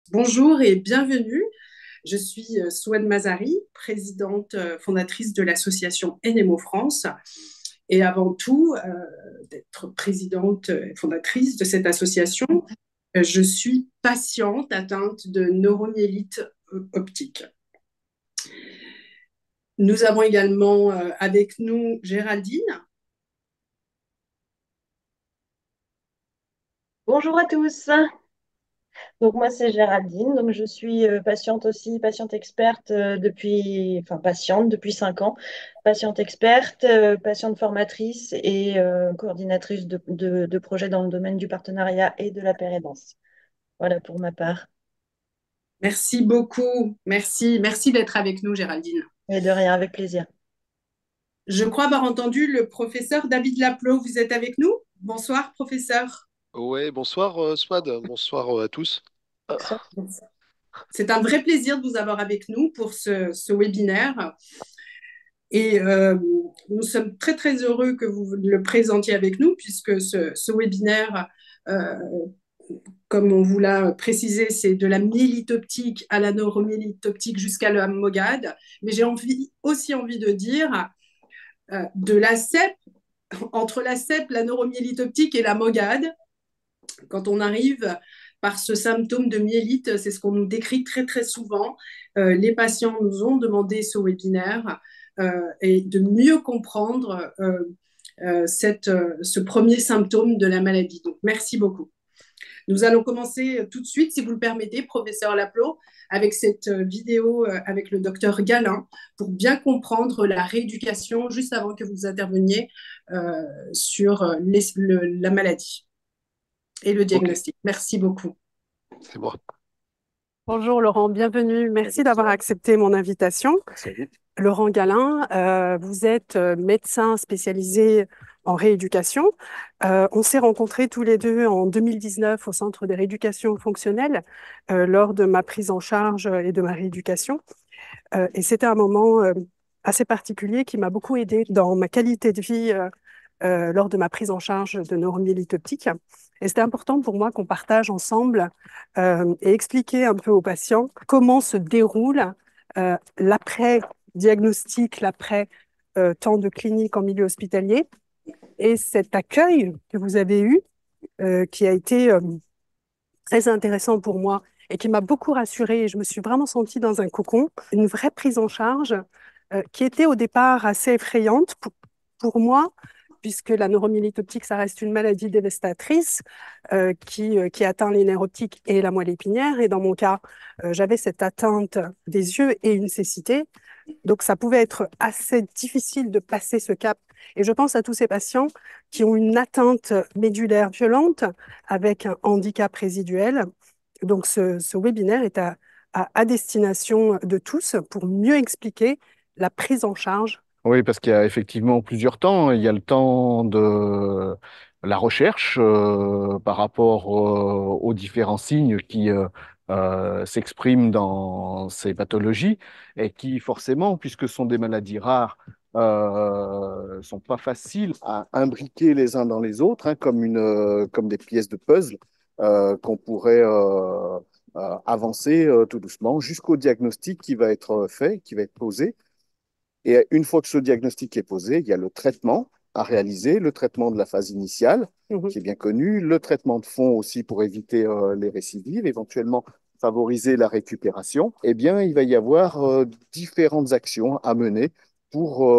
Bonjour et bienvenue. Je suis Souad Mazari, présidente fondatrice de l'association NMO France. Et avant tout, d'être présidente et fondatrice de cette association, je suis patiente atteinte de neuromyélite optique. Nous avons également avec nous Géraldine. Bonjour à tous. Donc moi c'est Géraldine. Donc je suis patiente aussi, patiente experte patiente depuis 5 ans, patiente experte, patiente formatrice et coordinatrice de projets dans le domaine du partenariat et de la pérédance. Voilà pour ma part. Merci beaucoup. Merci d'être avec nous, Géraldine. Et de rien, avec plaisir. Je crois avoir entendu le professeur David Laplot. Vous êtes avec nous? Bonsoir, professeur. Ouais, bonsoir Swad, bonsoir à tous. Bonsoir. C'est un vrai plaisir de vous avoir avec nous pour ce webinaire. Et nous sommes très, très heureux que vous le présentiez avec nous, puisque ce webinaire, euh, comme on vous l'a précisé, c'est de la myélite optique à la neuromyélite optique jusqu'à la MOGAD. Mais j'ai aussi envie de dire de la CEP, entre la CEP, la neuromyélite optique et la MOGAD, quand on arrive par ce symptôme de myélite, c'est ce qu'on nous décrit très très souvent. Les patients nous ont demandé ce webinaire et de mieux comprendre ce premier symptôme de la maladie. Donc, merci beaucoup. Nous allons commencer tout de suite, si vous le permettez, professeur Laplot, avec cette vidéo avec le docteur Galin pour bien comprendre la rééducation juste avant que vous interveniez sur la maladie et le Ok, diagnostic. Merci beaucoup. c'est moi. Bonjour Laurent, bienvenue. Merci d'avoir accepté mon invitation. Salut. Laurent Galin, vous êtes médecin spécialisé en rééducation. On s'est rencontrés tous les deux en 2019 au Centre de rééducation fonctionnelle lors de ma prise en charge et de ma rééducation. Et c'était un moment assez particulier qui m'a beaucoup aidé dans ma qualité de vie lors de ma prise en charge de neuromyélite optique. Et c'était important pour moi qu'on partage ensemble et expliquer un peu aux patients comment se déroule l'après-diagnostic, l'après-temps de clinique en milieu hospitalier et cet accueil que vous avez eu qui a été très intéressant pour moi et qui m'a beaucoup rassurée. Et je me suis vraiment sentie dans un cocon, une vraie prise en charge qui était au départ assez effrayante pour moi, puisque la neuromyélite optique, ça reste une maladie dévastatrice qui atteint les nerfs optiques et la moelle épinière. Et dans mon cas, j'avais cette atteinte des yeux et une cécité. Donc, ça pouvait être assez difficile de passer ce cap. Et je pense à tous ces patients qui ont une atteinte médulaire violente avec un handicap résiduel. Donc, ce webinaire est à destination de tous pour mieux expliquer la prise en charge. Oui, parce qu'il y a effectivement plusieurs temps. Il y a le temps de la recherche par rapport aux différents signes qui s'expriment dans ces pathologies et qui, forcément, puisque ce sont des maladies rares, sont pas faciles à imbriquer les uns dans les autres, hein, comme des pièces de puzzle qu'on pourrait avancer tout doucement jusqu'au diagnostic qui va être fait, qui va être posé. Et une fois que ce diagnostic est posé, il y a le traitement à réaliser, le traitement de la phase initiale, Mhm. qui est bien connu, le traitement de fond aussi pour éviter les récidives, éventuellement favoriser la récupération. Eh bien, il va y avoir différentes actions à mener pour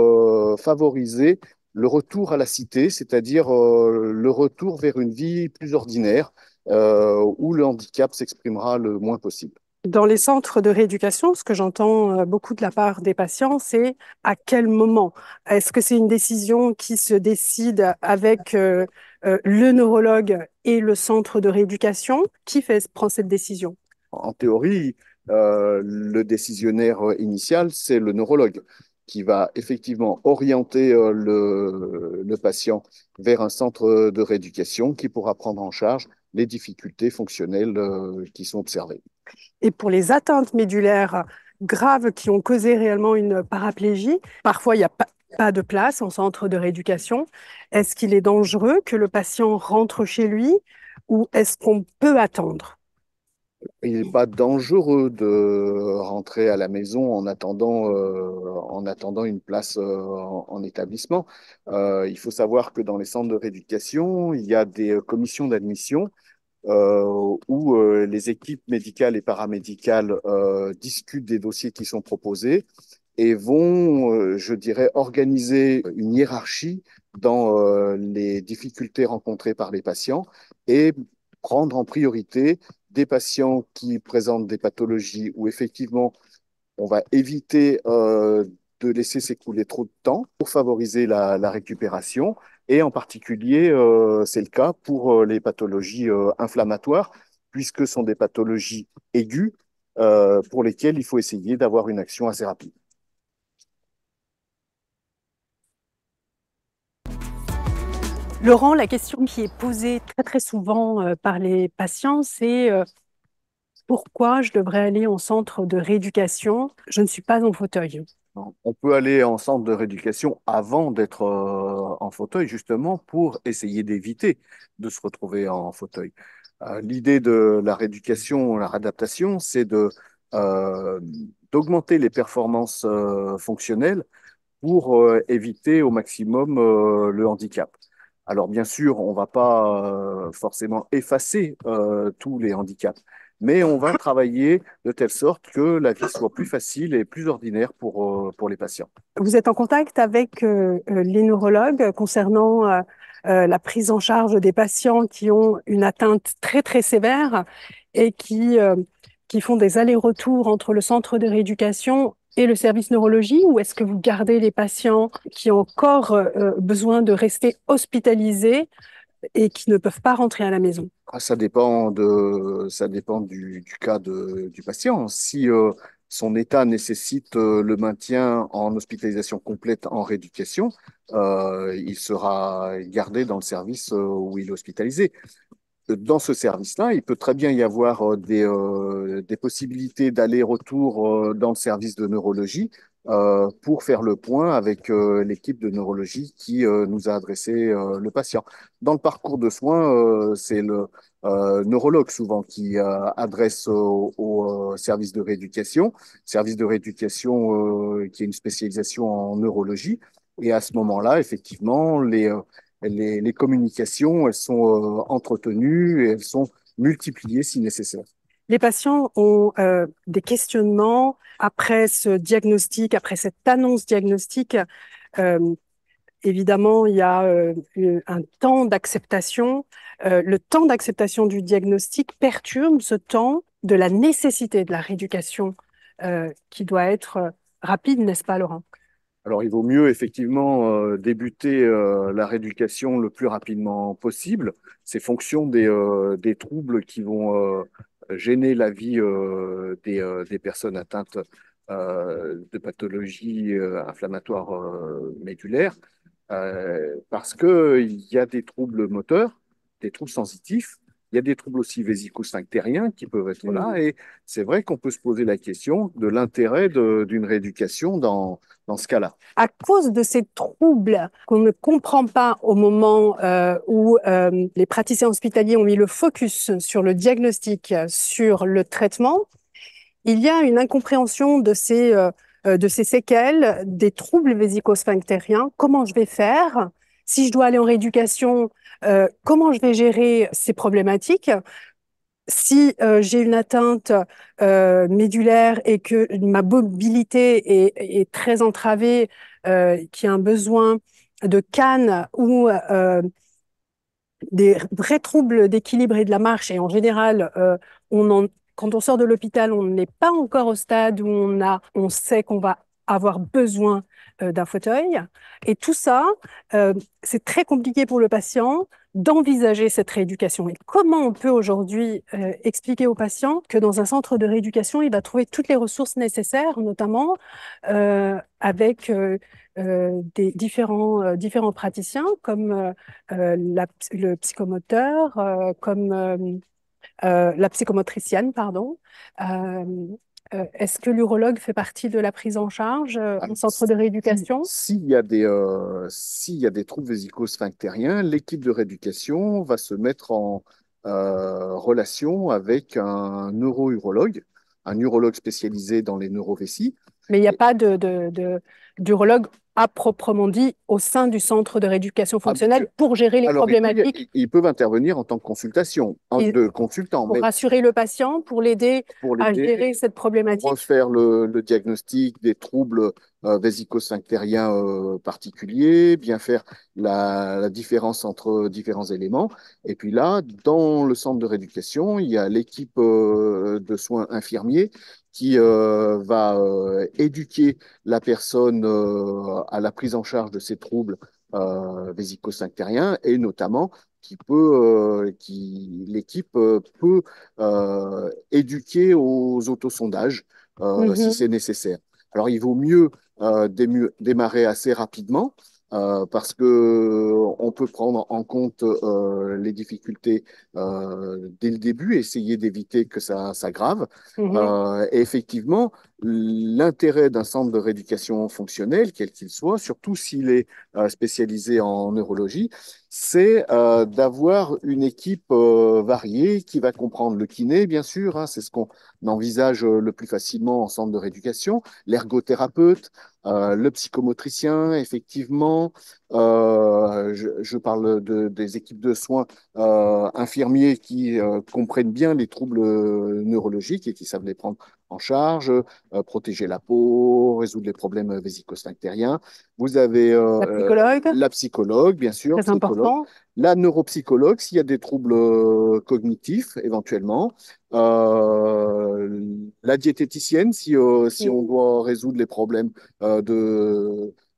favoriser le retour à la cité, c'est-à-dire le retour vers une vie plus ordinaire, où le handicap s'exprimera le moins possible. Dans les centres de rééducation, ce que j'entends beaucoup de la part des patients, c'est à quel moment? Est-ce que c'est une décision qui se décide avec le neurologue et le centre de rééducation? Prend cette décision? En théorie, le décisionnaire initial, c'est le neurologue qui va effectivement orienter le patient vers un centre de rééducation qui pourra prendre en charge les difficultés fonctionnelles qui sont observées. Et pour les atteintes médulaires graves qui ont causé réellement une paraplégie, parfois il n'y a pas de place en centre de rééducation. Est-ce qu'il est dangereux que le patient rentre chez lui ou est-ce qu'on peut attendre? Il n'est pas dangereux de rentrer à la maison en attendant une place en établissement. Il faut savoir que dans les centres de rééducation, il y a des commissions d'admission où les équipes médicales et paramédicales discutent des dossiers qui sont proposés et vont, je dirais, organiser une hiérarchie dans les difficultés rencontrées par les patients et prendre en priorité des patients qui présentent des pathologies où effectivement on va éviter de laisser s'écouler trop de temps pour favoriser la récupération. Et en particulier, c'est le cas pour les pathologies inflammatoires, puisque ce sont des pathologies aiguës pour lesquelles il faut essayer d'avoir une action assez rapide. Laurent, la question qui est posée très très souvent par les patients, c'est pourquoi je devrais aller en centre de rééducation? Je ne suis pas en fauteuil. On peut aller en centre de rééducation avant d'être en fauteuil, justement, pour essayer d'éviter de se retrouver en fauteuil. L'idée de la rééducation, la réadaptation, c'est euh, d'augmenter les performances fonctionnelles pour éviter au maximum le handicap. Alors bien sûr, on ne va pas forcément effacer tous les handicaps, mais on va travailler de telle sorte que la vie soit plus facile et plus ordinaire pour les patients. Vous êtes en contact avec les neurologues concernant la prise en charge des patients qui ont une atteinte très très sévère et qui font des allers-retours entre le centre de rééducation et le service neurologie, ou est-ce que vous gardez les patients qui ont encore besoin de rester hospitalisés et qui ne peuvent pas rentrer à la maison? Ça dépend du cas du patient. Si son état nécessite le maintien en hospitalisation complète en rééducation, il sera gardé dans le service où il est hospitalisé. Dans ce service-là, il peut très bien y avoir des possibilités d'aller-retour dans le service de neurologie pour faire le point avec l'équipe de neurologie qui nous a adressé le patient. Dans le parcours de soins, c'est le neurologue souvent qui adresse au service de rééducation qui est une spécialisation en neurologie. Et à ce moment-là, effectivement, les communications, elles sont entretenues et elles sont multipliées si nécessaire. Les patients ont des questionnements après ce diagnostic, après cette annonce diagnostique. Euh, Évidemment, il y a un temps d'acceptation. Le temps d'acceptation du diagnostic perturbe ce temps de la nécessité de la rééducation qui doit être rapide, n'est-ce pas, Laurent? Alors, il vaut mieux effectivement débuter la rééducation le plus rapidement possible. C'est fonction des troubles qui vont gêner la vie des personnes atteintes de pathologies inflammatoires médulaires, parce qu'il y a des troubles moteurs, des troubles sensitifs, il y a des troubles aussi vésico-sphinctériens qui peuvent être là, et c'est vrai qu'on peut se poser la question de l'intérêt d'une rééducation dans ce cas-là. À cause de ces troubles qu'on ne comprend pas au moment où les praticiens hospitaliers ont mis le focus sur le diagnostic, sur le traitement, il y a une incompréhension de ces séquelles, des troubles vésico-sphinctériens. Comment je vais faire? Si je dois aller en rééducation, comment je vais gérer ces problématiques? Si j'ai une atteinte médulaire et que ma mobilité est très entravée, qu'il y a un besoin de canne ou des vrais troubles d'équilibre et de la marche, et en général, quand on sort de l'hôpital, on n'est pas encore au stade où on sait qu'on va avoir besoin d'un fauteuil. Et tout ça, c'est très compliqué pour le patient d'envisager cette rééducation. Et comment on peut aujourd'hui expliquer au patient que dans un centre de rééducation, il va trouver toutes les ressources nécessaires, notamment avec des différents praticiens comme le psychomoteur, comme la psychomotricienne, pardon. Euh, Est-ce que l'urologue fait partie de la prise en charge en centre de rééducation? S'il y a des troubles vésico-sphinctériens, l'équipe de rééducation va se mettre relation avec un neuro-urologue, un urologue spécialisé dans les neurovessies. Mais il n'y a pas d'urologue à proprement dit au sein du centre de rééducation Ah, fonctionnelle pour gérer les alors, problématiques, ils peuvent intervenir en tant que consultation, et de consultant, pour mais rassurer le patient, pour l'aider pour à l'aider, gérer cette problématique. refaire le diagnostic des troubles vésico-sphinctériens particuliers, bien faire la différence entre différents éléments. Et puis là, dans le centre de rééducation, il y a l'équipe de soins infirmiers qui va éduquer la personne à la prise en charge de ces troubles vésico-sphinctériens et notamment l'équipe peut éduquer aux autosondages si Mhm. c'est nécessaire. Alors, il vaut mieux démarrer assez rapidement parce que on peut prendre en compte les difficultés dès le début, essayer d'éviter que ça s'aggrave. Mhm. Et effectivement, l'intérêt d'un centre de rééducation fonctionnelle, quel qu'il soit, surtout s'il est spécialisé en neurologie, c'est d'avoir une équipe variée qui va comprendre le kiné, bien sûr, hein, c'est ce qu'on envisage le plus facilement en centre de rééducation, l'ergothérapeute, le psychomotricien, effectivement. Je parle des équipes de soins infirmiers qui comprennent bien les troubles neurologiques et qui savent les prendre en charge, protéger la peau, résoudre les problèmes vésico-sphinctériens. Vous avez La psychologue, la psychologue, bien sûr, très psychologue, important. la neuropsychologue s'il y a des troubles cognitifs éventuellement, la diététicienne si on Mhm. doit résoudre les problèmes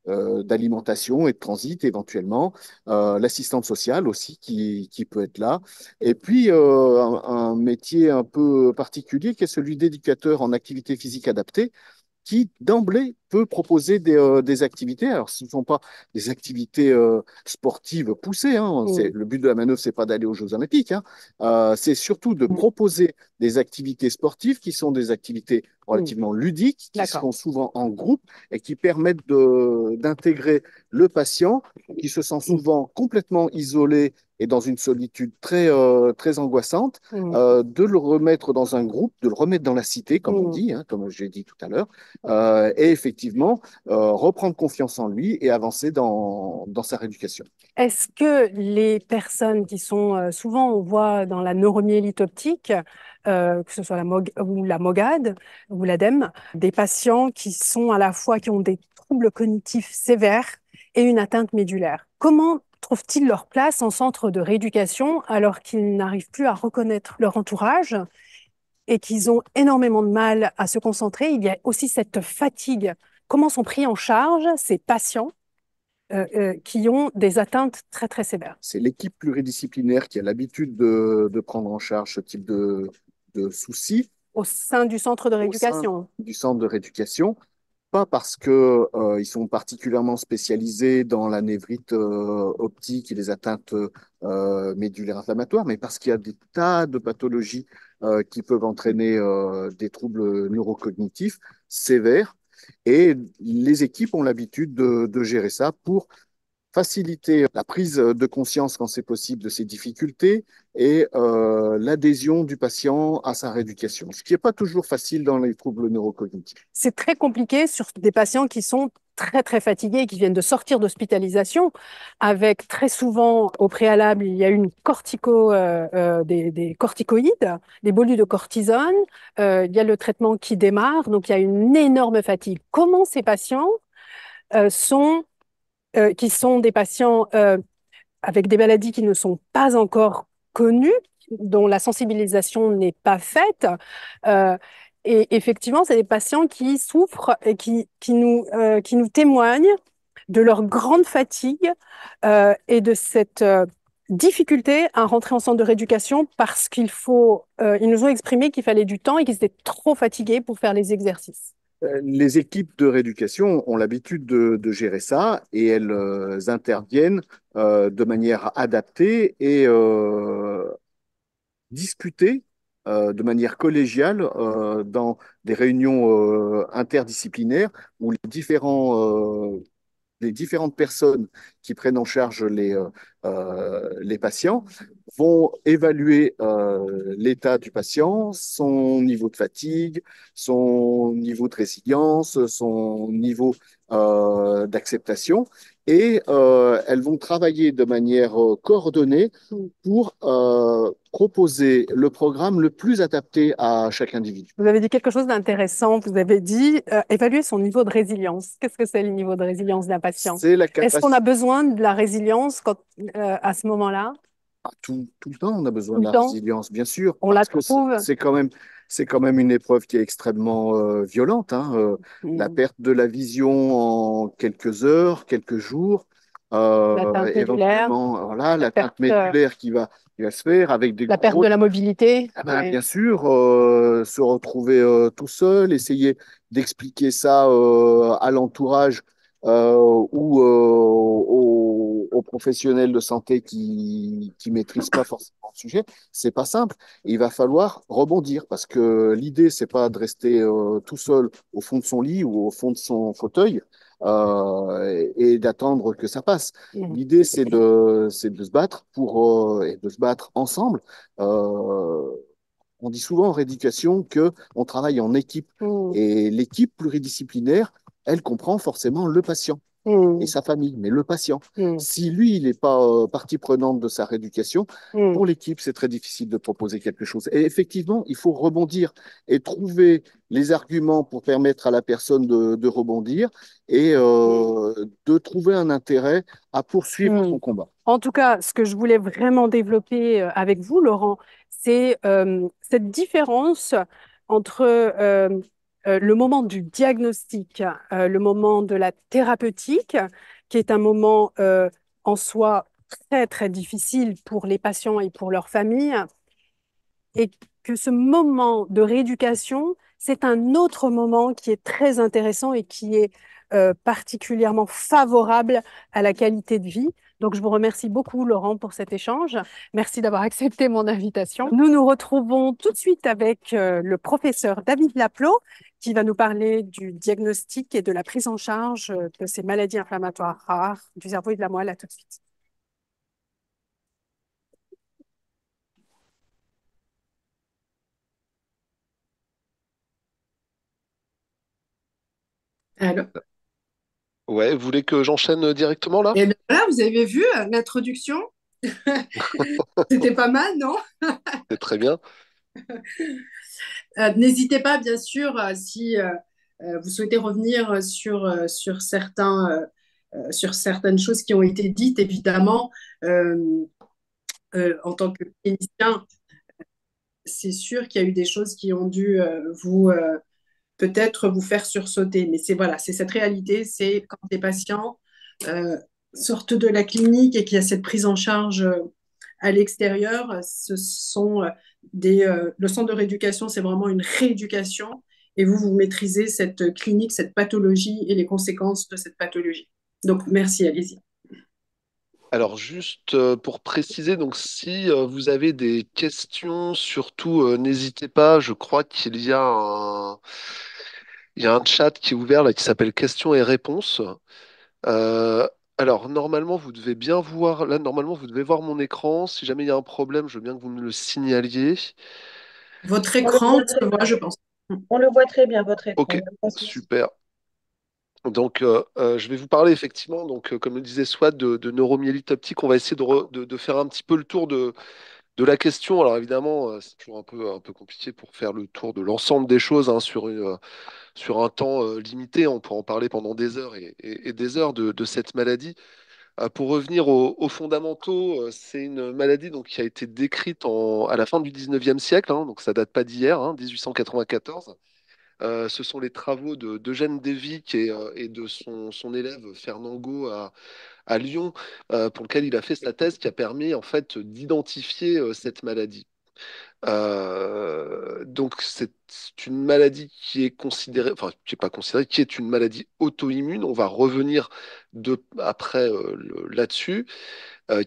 d'alimentation et de transit éventuellement, l'assistante sociale aussi qui peut être là, et puis un métier un peu particulier qui est celui d'éducateur en activité physique adaptée qui d'emblée peut proposer des activités. Alors, ce ne sont pas des activités sportives poussées. Hein. Mhm. Le but de la manœuvre, c'est pas d'aller aux Jeux Olympiques. Hein. C'est surtout de Mhm. proposer des activités sportives qui sont des activités Mhm. relativement ludiques, qui se D'accord. font souvent en groupe et qui permettent d'intégrer le patient qui se sent souvent complètement isolé et dans une solitude très angoissante, Mhm. de le remettre dans un groupe, de le remettre dans la cité, comme on Mhm. dit, hein, comme j'ai dit tout à l'heure, et effectivement reprendre confiance en lui et avancer dans sa rééducation. Est-ce que les personnes qui sont souvent, on voit dans la neuromyélite optique, que ce soit ou la MOGAD ou l'ADEME, des patients qui sont à la fois qui ont des troubles cognitifs sévères et une atteinte médulaire, comment trouvent-ils leur place en centre de rééducation alors qu'ils n'arrivent plus à reconnaître leur entourage et qu'ils ont énormément de mal à se concentrer? Il y a aussi cette fatigue. Comment sont pris en charge ces patients qui ont des atteintes très, très sévères C'est l'équipe pluridisciplinaire qui a l'habitude de prendre en charge ce type de soucis au sein du centre de au sein rééducation. du centre de rééducation. Pas parce que ils sont particulièrement spécialisés dans la névrite optique et les atteintes médulaires inflammatoires, mais parce qu'il y a des tas de pathologies qui peuvent entraîner des troubles neurocognitifs sévères. Et les équipes ont l'habitude de gérer ça pour faciliter la prise de conscience quand c'est possible de ces difficultés et l'adhésion du patient à sa rééducation, ce qui n'est pas toujours facile dans les troubles neurocognitifs. C'est très compliqué sur des patients qui sont très, très fatigués et qui viennent de sortir d'hospitalisation avec très souvent, au préalable, il y a une des corticoïdes, des bolus de cortisone, il y a le traitement qui démarre, donc il y a une énorme fatigue. Comment ces patients sont qui sont des patients avec des maladies qui ne sont pas encore connues, dont la sensibilisation n'est pas faite. Euh, et effectivement, c'est des patients qui souffrent et qui nous témoignent de leur grande fatigue et de cette difficulté à rentrer en centre de rééducation parce ils nous ont exprimé qu'il fallait du temps et qu'ils étaient trop fatigués pour faire les exercices. Les équipes de rééducation ont l'habitude de gérer ça et elles interviennent de manière adaptée et discuter de manière collégiale dans des réunions interdisciplinaires où les différents les différentes personnes qui prennent en charge les patients vont évaluer l'état du patient, son niveau de fatigue, son niveau de résilience, son niveau d'acceptation, et elles vont travailler de manière coordonnée pour proposer le programme le plus adapté à chaque individu. Vous avez dit quelque chose d'intéressant. Vous avez dit évaluer son niveau de résilience. Qu'est-ce que c'est le niveau de résilience d'un patient? C'est la Est-ce qu'on a capacité, besoin de la résilience à ce moment-là? tout le temps, on a besoin Tout de le la temps? résilience, bien sûr, On la parce que trouve? c'est quand même une épreuve qui est extrêmement violente, hein. La Hmm. perte de la vision en quelques heures, quelques jours, L'atteinte médulaire, éventuellement, voilà, la l'atteinte perte, euh, médulaire qui va se faire avec des la perte de gros. la mobilité. Ah ben, Ouais. bien sûr, se retrouver tout seul, essayer d'expliquer ça à l'entourage ou aux professionnels de santé qui maîtrisent pas forcément le sujet, c'est pas simple. Il va falloir rebondir parce que l'idée, c'est pas de rester tout seul au fond de son lit ou au fond de son fauteuil et d'attendre que ça passe. Hmm. L'idée, c'est de se battre et de se battre ensemble. Euh, on dit souvent en rééducation qu'on travaille en équipe. Hmm. Et l'équipe pluridisciplinaire, elle comprend forcément le patient et Hmm. sa famille, mais le patient. Hmm. Si lui, il n'est pas partie prenante de sa rééducation, Hmm. pour l'équipe, c'est très difficile de proposer quelque chose. Et effectivement, il faut rebondir et trouver les arguments pour permettre à la personne de rebondir et de trouver un intérêt à poursuivre Hmm. son combat. En tout cas, ce que je voulais vraiment développer avec vous, Laurent, c'est cette différence entre le moment du diagnostic, le moment de la thérapeutique, qui est un moment en soi très, très difficile pour les patients et pour leurs familles, et que ce moment de rééducation, c'est un autre moment qui est très intéressant et qui est particulièrement favorable à la qualité de vie. Donc, je vous remercie beaucoup, Laurent, pour cet échange. Merci d'avoir accepté mon invitation. Nous nous retrouvons tout de suite avec le professeur David Laplot, qui va nous parler du diagnostic et de la prise en charge de ces maladies inflammatoires rares du cerveau et de la moelle. À tout de suite. Alors, Ouais, vous voulez que j'enchaîne directement là? et bien voilà, vous avez vu l'introduction? C'était pas mal, non? C'est très bien. N'hésitez pas, bien sûr, si vous souhaitez revenir sur certaines choses qui ont été dites, évidemment, euh, en tant que clinicien, c'est sûr qu'il y a eu des choses qui ont dû vous peut-être vous faire sursauter. Mais c'est voilà, c'est cette réalité, c'est quand des patients euh, sortent de la clinique et qu'il y a cette prise en charge à l'extérieur, ce sont le centre de rééducation, c'est vraiment une rééducation et vous maîtrisez cette clinique, cette pathologie et les conséquences de cette pathologie. Donc, merci, allez-y. Alors juste pour préciser, donc si vous avez des questions, surtout n'hésitez pas. Je crois il y a un chat qui est ouvert là qui s'appelle questions et réponses. Euh, alors normalement vous devez bien voir là. Normalement vous devez voir mon écran. Si jamais il y a un problème, je veux bien que vous me le signaliez. Votre On le écran voit se très voit, bien. je pense. On le voit très bien, votre écran. Ok, Il y a pas de souci. super. Donc, je vais vous parler effectivement, donc, comme le disait Swat, de neuromyélite optique. On va essayer de faire un petit peu le tour de la question. Alors évidemment, c'est toujours un peu compliqué pour faire le tour de l'ensemble des choses hein, sur un temps limité. On pourra en parler pendant des heures et des heures de cette maladie. Pour revenir aux fondamentaux, c'est une maladie donc, qui a été décrite à la fin du 19e siècle, hein, donc ça date pas d'hier, hein, 1894. Ce sont les travaux d'Eugène Devic et de son élève Fernand Gau à Lyon, pour lequel il a fait sa thèse qui a permis en fait d'identifier cette maladie. Donc c'est une maladie qui est considérée, enfin qui est pas considérée, qui est une maladie auto-immune. On va revenir après là-dessus,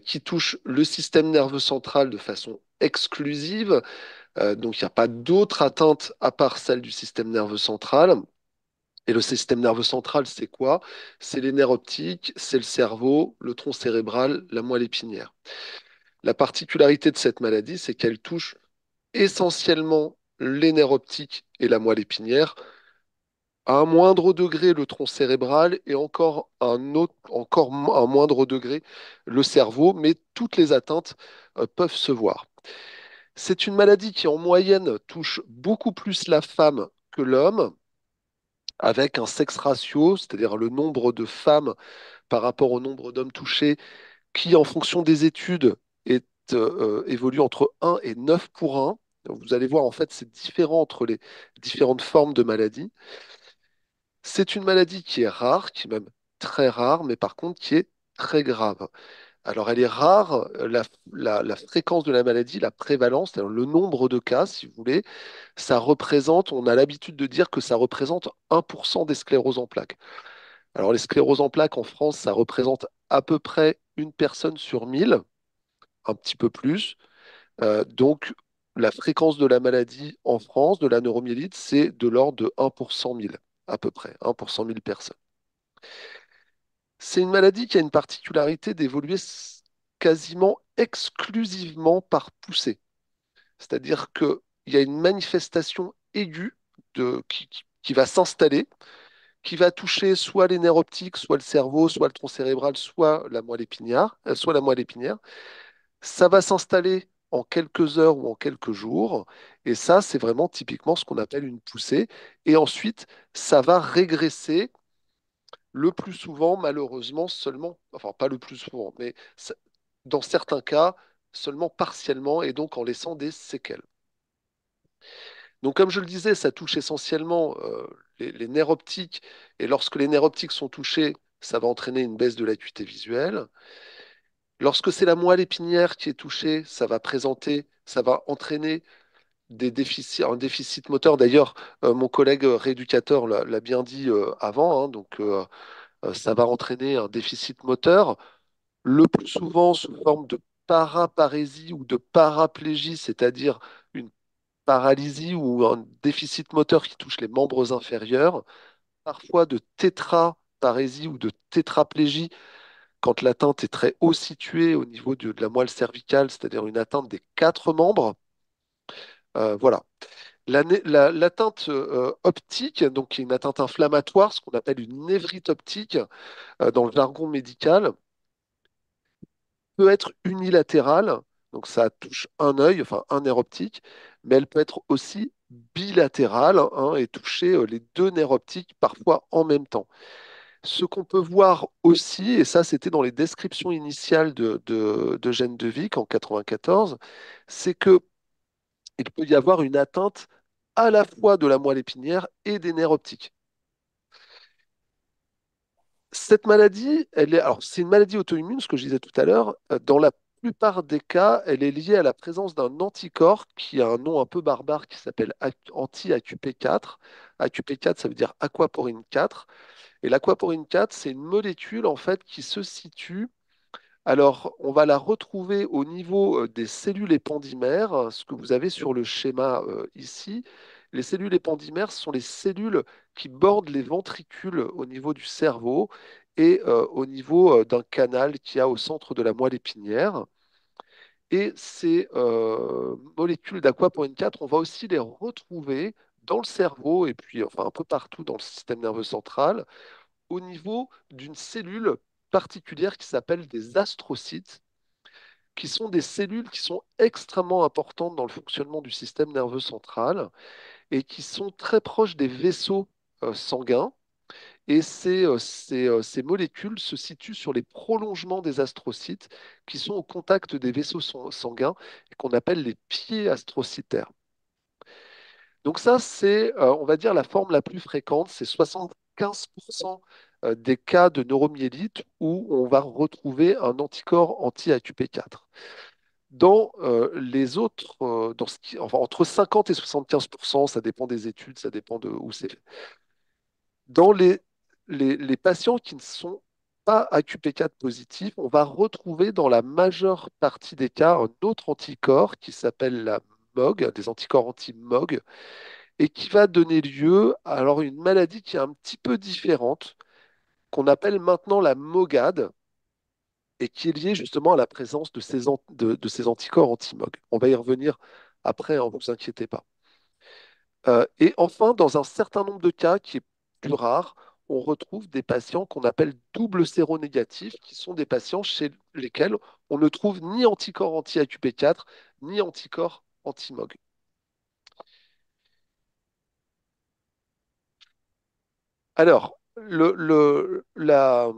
qui touche le système nerveux central de façon exclusive. Donc il n'y a pas d'autre atteinte à part celle du système nerveux central. Et le système nerveux central, c'est quoi? C'est les nerfs optiques, c'est le cerveau, le tronc cérébral, la moelle épinière. La particularité de cette maladie, c'est qu'elle touche essentiellement les nerfs optiques et la moelle épinière, à un moindre degré le tronc cérébral et encore un moindre degré le cerveau, mais toutes les atteintes peuvent se voir. C'est une maladie qui en moyenne touche beaucoup plus la femme que l'homme, avec un sexe ratio, c'est-à-dire le nombre de femmes par rapport au nombre d'hommes touchés, qui en fonction des études évolue entre 1 et 9 pour 1. Vous allez voir, en fait, c'est différent entre les différentes formes de maladies. C'est une maladie qui est rare, qui est même très rare, mais par contre qui est très grave. Alors elle est rare, la fréquence de la maladie, la prévalence, c'est-à-dire le nombre de cas, si vous voulez, ça représente, on a l'habitude de dire que ça représente 1% des scléroses en plaques. Alors les scléroses en plaques en France, ça représente à peu près une personne sur 1000, un petit peu plus. Donc la fréquence de la maladie en France, de la neuromyélite, c'est de l'ordre de 1 pour 100 000, à peu près, 1 pour 100 000 personnes. C'est une maladie qui a une particularité d'évoluer quasiment exclusivement par poussée. C'est-à-dire qu'il y a une manifestation aiguë qui va s'installer, qui va toucher soit les nerfs optiques, soit le cerveau, soit le tronc cérébral, soit la moelle épinière. Ça va s'installer en quelques heures ou en quelques jours. Et ça, c'est vraiment typiquement ce qu'on appelle une poussée. Et ensuite, ça va régresser le plus souvent, malheureusement, seulement, enfin pas le plus souvent, mais dans certains cas, seulement partiellement et donc en laissant des séquelles. Donc comme je le disais, ça touche essentiellement les nerfs optiques et lorsque les nerfs optiques sont touchés, ça va entraîner une baisse de l'acuité visuelle. Lorsque c'est la moelle épinière qui est touchée, ça va entraîner un déficit moteur. D'ailleurs, mon collègue rééducateur l'a bien dit avant, hein, ça va entraîner un déficit moteur, le plus souvent sous forme de paraparésie ou de paraplégie, c'est-à-dire une paralysie ou un déficit moteur qui touche les membres inférieurs, parfois de tétraparésie ou de tétraplégie quand l'atteinte est très haut située au niveau de la moelle cervicale, c'est-à-dire une atteinte des quatre membres. Voilà. L'atteinte optique, donc qui est une atteinte inflammatoire, ce qu'on appelle une névrite optique dans le jargon médical, peut être unilatérale, donc ça touche un œil, enfin un nerf optique, mais elle peut être aussi bilatérale, hein, et toucher les deux nerfs optiques parfois en même temps. Ce qu'on peut voir aussi, et ça c'était dans les descriptions initiales d'Eugène de Vic en 94, c'est que il peut y avoir une atteinte à la fois de la moelle épinière et des nerfs optiques. Cette maladie, alors c'est une maladie auto-immune, ce que je disais tout à l'heure. Dans la plupart des cas, elle est liée à la présence d'un anticorps qui a un nom un peu barbare qui s'appelle anti-AQP4. AQP4, ça veut dire aquaporine 4. Et l'aquaporine 4, c'est une molécule en fait qui se situe. Alors, on va la retrouver au niveau des cellules épandymères, ce que vous avez sur le schéma ici. Les cellules épandymères sont les cellules qui bordent les ventricules au niveau du cerveau et au niveau d'un canal qu'il y a au centre de la moelle épinière. Et ces molécules d'aquaporine 4, on va aussi les retrouver dans le cerveau et puis enfin un peu partout dans le système nerveux central au niveau d'une cellule particulière qui s'appelle des astrocytes, qui sont des cellules qui sont extrêmement importantes dans le fonctionnement du système nerveux central et qui sont très proches des vaisseaux sanguins. Et ces molécules se situent sur les prolongements des astrocytes qui sont au contact des vaisseaux sanguins et qu'on appelle les pieds astrocytaires. Donc ça, c'est, on va dire, la forme la plus fréquente, c'est 75% des cas de neuromyélite où on va retrouver un anticorps anti-AQP4. Dans les autres, enfin, entre 50 et 75%, ça dépend des études, ça dépend de où c'est fait. Dans les patients qui ne sont pas AQP4 positifs, on va retrouver dans la majeure partie des cas un autre anticorps qui s'appelle la MOG, des anticorps anti-MOG, et qui va donner lieu à alors, une maladie qui est un petit peu différente, qu'on appelle maintenant la MOGAD, et qui est liée justement à la présence de de ces anticorps anti-MOG. On va y revenir après, ne vous inquiétez pas. Et enfin, dans un certain nombre de cas qui est plus rare, on retrouve des patients qu'on appelle double séronégatifs, qui sont des patients chez lesquels on ne trouve ni anticorps anti-AQP4, ni anticorps anti-MOG. Alors, la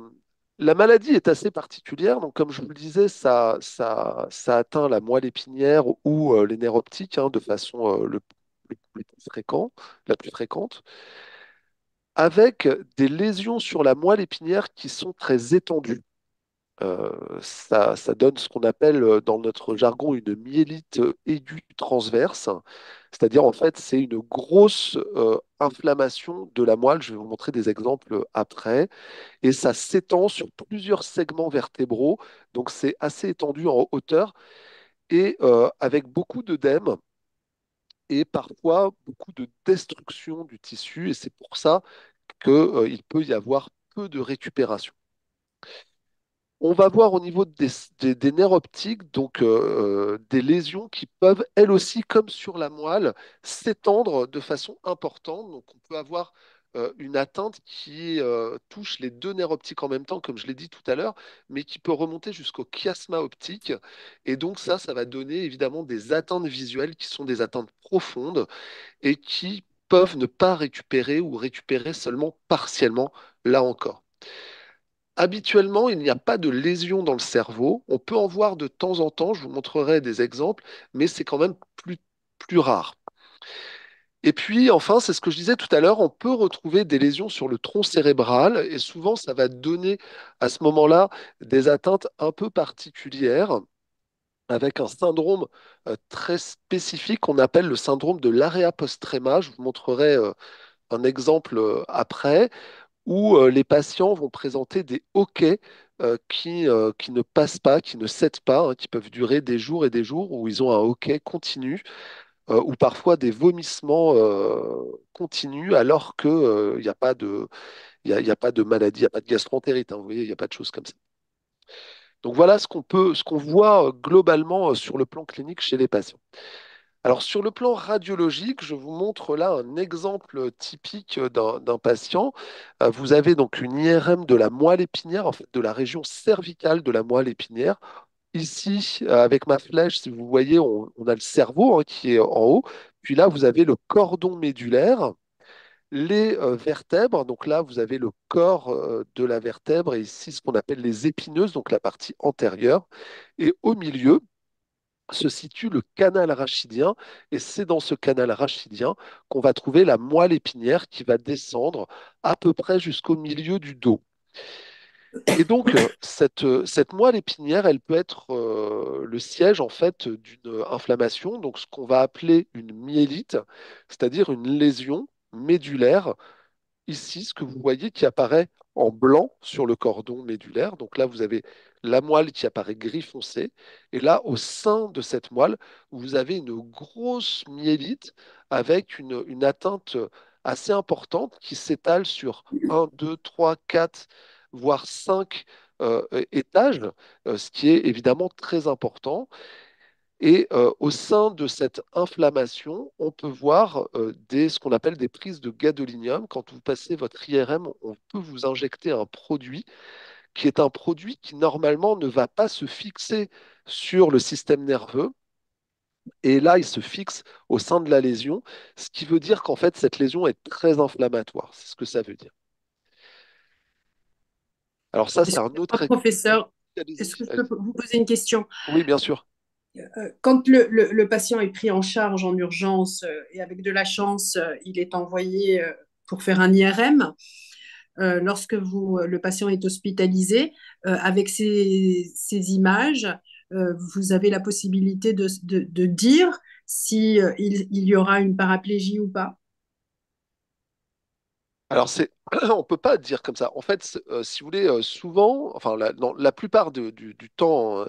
maladie est assez particulière. Donc, comme je vous le disais, ça atteint la moelle épinière ou les nerfs optiques, hein, de façon le plus la plus fréquente, avec des lésions sur la moelle épinière qui sont très étendues. Ça donne ce qu'on appelle dans notre jargon une myélite aiguë transverse, c'est-à-dire en fait c'est une grosse inflammation de la moelle. Je vais vous montrer des exemples après, et ça s'étend sur plusieurs segments vertébraux, donc c'est assez étendu en hauteur et avec beaucoup d'œdème et parfois beaucoup de destruction du tissu, et c'est pour ça qu'il peut y avoir peu de récupération. On va voir au niveau des nerfs optiques, donc des lésions qui peuvent, elles aussi, comme sur la moelle, s'étendre de façon importante. Donc on peut avoir une atteinte qui touche les deux nerfs optiques en même temps, comme je l'ai dit tout à l'heure, mais qui peut remonter jusqu'au chiasma optique. Et donc ça va donner évidemment des atteintes visuelles qui sont des atteintes profondes et qui peuvent ne pas récupérer ou récupérer seulement partiellement, là encore. Habituellement, il n'y a pas de lésion dans le cerveau. On peut en voir de temps en temps, je vous montrerai des exemples, mais c'est quand même plus rare. Et puis, enfin, c'est ce que je disais tout à l'heure, on peut retrouver des lésions sur le tronc cérébral, et souvent, ça va donner à ce moment-là des atteintes un peu particulières, avec un syndrome très spécifique qu'on appelle le syndrome de l'area postrema. Je vous montrerai un exemple après, où les patients vont présenter des hoquets qui ne passent pas, qui ne cèdent pas, hein, qui peuvent durer des jours et des jours, où ils ont un hoquet continu, ou parfois des vomissements continus, alors qu'il n'y a pas il y a pas de maladie, il n'y a pas de gastroentérite, hein, vous voyez, il n'y a pas de choses comme ça. Donc voilà ce qu'on voit globalement sur le plan clinique chez les patients. Alors, sur le plan radiologique, je vous montre là un exemple typique d'un patient. Vous avez donc une IRM de la moelle épinière, en fait, de la région cervicale de la moelle épinière. Ici, avec ma flèche, si vous voyez, on a le cerveau, hein, qui est en haut. Puis là, vous avez le cordon médulaire, les vertèbres. Donc là, vous avez le corps de la vertèbre et ici, ce qu'on appelle les épineuses, donc la partie antérieure. Et au milieu, se situe le canal rachidien, et c'est dans ce canal rachidien qu'on va trouver la moelle épinière qui va descendre à peu près jusqu'au milieu du dos. Et donc, cette moelle épinière, elle peut être le siège en fait d'une inflammation, donc ce qu'on va appeler une myélite, c'est-à-dire une lésion médulaire. Ici, ce que vous voyez qui apparaît en blanc sur le cordon médulaire. Donc là, vous avez la moelle qui apparaît gris foncé. Et là, au sein de cette moelle, vous avez une grosse myélite avec une atteinte assez importante qui s'étale sur un, 2, 3, 4, voire 5 étages, ce qui est évidemment très important. Et au sein de cette inflammation, on peut voir ce qu'on appelle des prises de gadolinium. Quand vous passez votre IRM, on peut vous injecter un produit qui est un produit qui normalement ne va pas se fixer sur le système nerveux. Et là, il se fixe au sein de la lésion, ce qui veut dire qu'en fait, cette lésion est très inflammatoire. C'est ce que ça veut dire. Alors ça, c'est un autre Excusez-moi, exemple. professeur, Allez-y, est-ce que je peux allez-y. vous poser une question? Oui, bien sûr. Quand le patient est pris en charge en urgence et avec de la chance, il est envoyé pour faire un IRM, lorsque le patient est hospitalisé, avec ces images, vous avez la possibilité de dire si, il y aura une paraplégie ou pas. Alors, on peut pas dire comme ça. En fait, si vous voulez, souvent, enfin, dans la plupart du temps,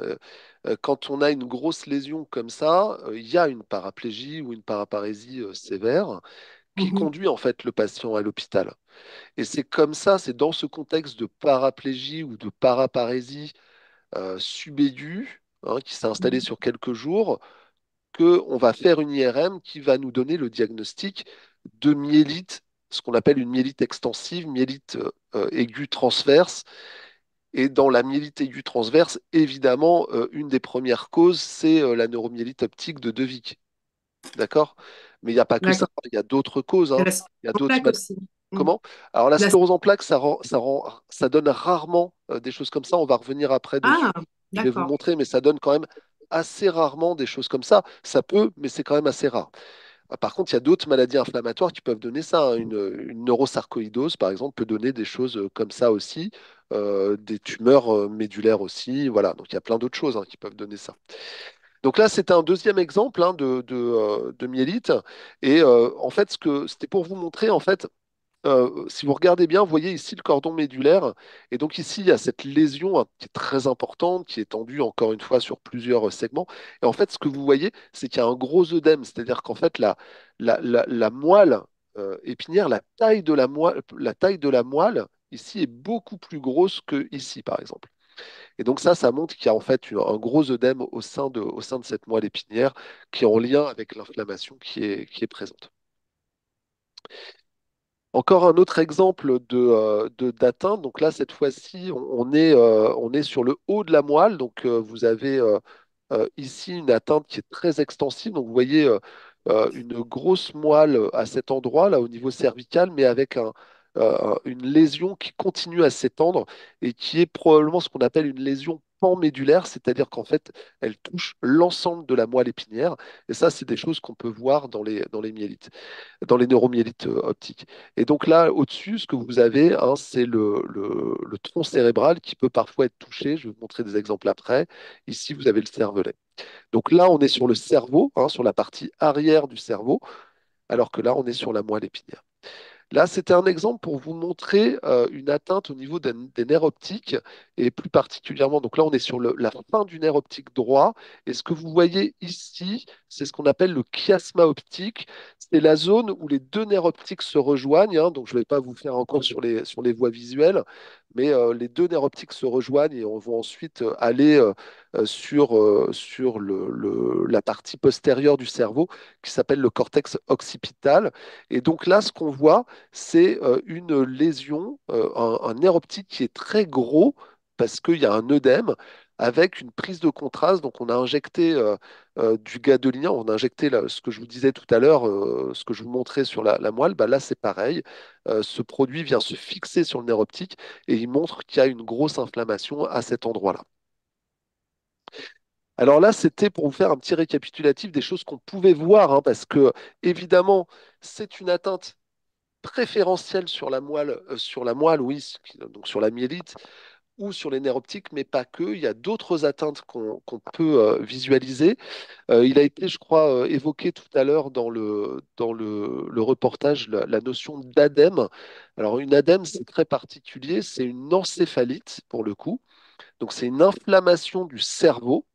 quand on a une grosse lésion comme ça, il y a une paraplégie ou une paraparésie sévère qui Mhm. conduit en fait le patient à l'hôpital. Et c'est comme ça, c'est dans ce contexte de paraplégie ou de paraparésie subaiguë, hein, qui s'est installée Mhm. sur quelques jours, qu'on va faire une IRM qui va nous donner le diagnostic de myélite, ce qu'on appelle une myélite extensive, myélite aiguë transverse. Et dans la myélite aiguë transverse, évidemment, une des premières causes, c'est la neuromyélite optique de De Vic. D'accord? Mais il n'y a pas que ça, D'accord. il y a d'autres causes, Et hein. la Il y a en d'autres plaque aussi. Mhm. Comment? Alors la La- sclérose en plaques, ça donne rarement des choses comme ça. On va revenir après dessus. Ah, Je vais vous d'accord. montrer, mais ça donne quand même assez rarement des choses comme ça. Ça peut, mais c'est quand même assez rare. Par contre, il y a d'autres maladies inflammatoires qui peuvent donner ça, hein. Une neurosarcoïdose, par exemple, peut donner des choses comme ça aussi. Des tumeurs médulaires aussi. Voilà. Donc il y a plein d'autres choses, hein, qui peuvent donner ça. Donc là, c'est un deuxième exemple, hein, de myélite. Et en fait, c'était pour vous montrer, en fait, si vous regardez bien, vous voyez ici le cordon médulaire. Et donc ici, il y a cette lésion, hein, qui est très importante, qui est tendue encore une fois sur plusieurs segments. Et en fait, ce que vous voyez, c'est qu'il y a un gros œdème. C'est-à-dire qu'en fait, la moelle épinière, la taille de la moelle ici est beaucoup plus grosse que ici, par exemple. Et donc ça montre qu'il y a en fait un gros œdème au sein de cette moelle épinière qui est en lien avec l'inflammation qui est présente. Encore un autre exemple d'atteinte. Donc là, cette fois-ci, on est sur le haut de la moelle. Donc vous avez ici une atteinte qui est très extensive. Donc vous voyez une grosse moelle à cet endroit, là au niveau cervical, mais avec une lésion qui continue à s'étendre et qui est probablement ce qu'on appelle une lésion panmédulaire, c'est-à-dire qu'en fait, elle touche l'ensemble de la moelle épinière. Et ça, c'est des choses qu'on peut voir dans les myélites, dans les neuromyélites optiques. Et donc là, au-dessus, ce que vous avez, hein, c'est le tronc cérébral qui peut parfois être touché. Je vais vous montrer des exemples après. Ici, vous avez le cervelet. Donc là, on est sur le cerveau, hein, sur la partie arrière du cerveau, alors que là, on est sur la moelle épinière. Là, c'était un exemple pour vous montrer une atteinte au niveau des nerfs optiques et plus particulièrement, donc là, on est sur la fin du nerf optique droit. Et ce que vous voyez ici, c'est ce qu'on appelle le chiasma optique. C'est la zone où les deux nerfs optiques se rejoignent, hein. Donc, je ne vais pas vous faire encore sur les voies visuelles, mais les deux nerfs optiques se rejoignent et on va ensuite aller sur la partie postérieure du cerveau qui s'appelle le cortex occipital. Et donc là, ce qu'on voit, c'est une lésion, un nerf optique qui est très gros parce qu'il y a un œdème avec une prise de contraste. Donc on a injecté du gadolinium, on a injecté ce que je vous disais tout à l'heure, ce que je vous montrais sur la moelle. Bah là, c'est pareil. Ce produit vient se fixer sur le nerf optique et il montre qu'il y a une grosse inflammation à cet endroit-là. Alors là, c'était pour vous faire un petit récapitulatif des choses qu'on pouvait voir, hein, parce que évidemment, c'est une atteinte préférentielle sur la moelle, oui, donc sur la myélite ou sur les nerfs optiques, mais pas que. Il y a d'autres atteintes qu'on peut visualiser. Il a été, je crois, évoqué tout à l'heure dans le reportage la notion d'ADEME. Alors, une ADEME, c'est très particulier, c'est une encéphalite pour le coup. Donc, c'est une inflammation du cerveau.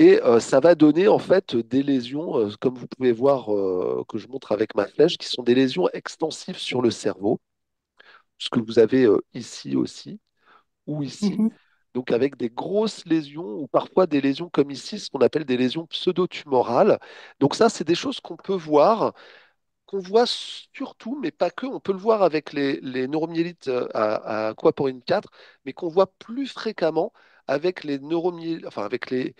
Et ça va donner en fait des lésions, comme vous pouvez voir, que je montre avec ma flèche, qui sont des lésions extensives sur le cerveau, ce que vous avez ici aussi, ou ici. Mhm. Donc avec des grosses lésions, ou parfois des lésions comme ici, ce qu'on appelle des lésions pseudo-tumorales. Donc ça, c'est des choses qu'on peut voir, qu'on voit surtout, mais pas que. On peut le voir avec les neuromyélites à aquaporine 4, mais qu'on voit plus fréquemment avec les neuromyélites, enfin avec les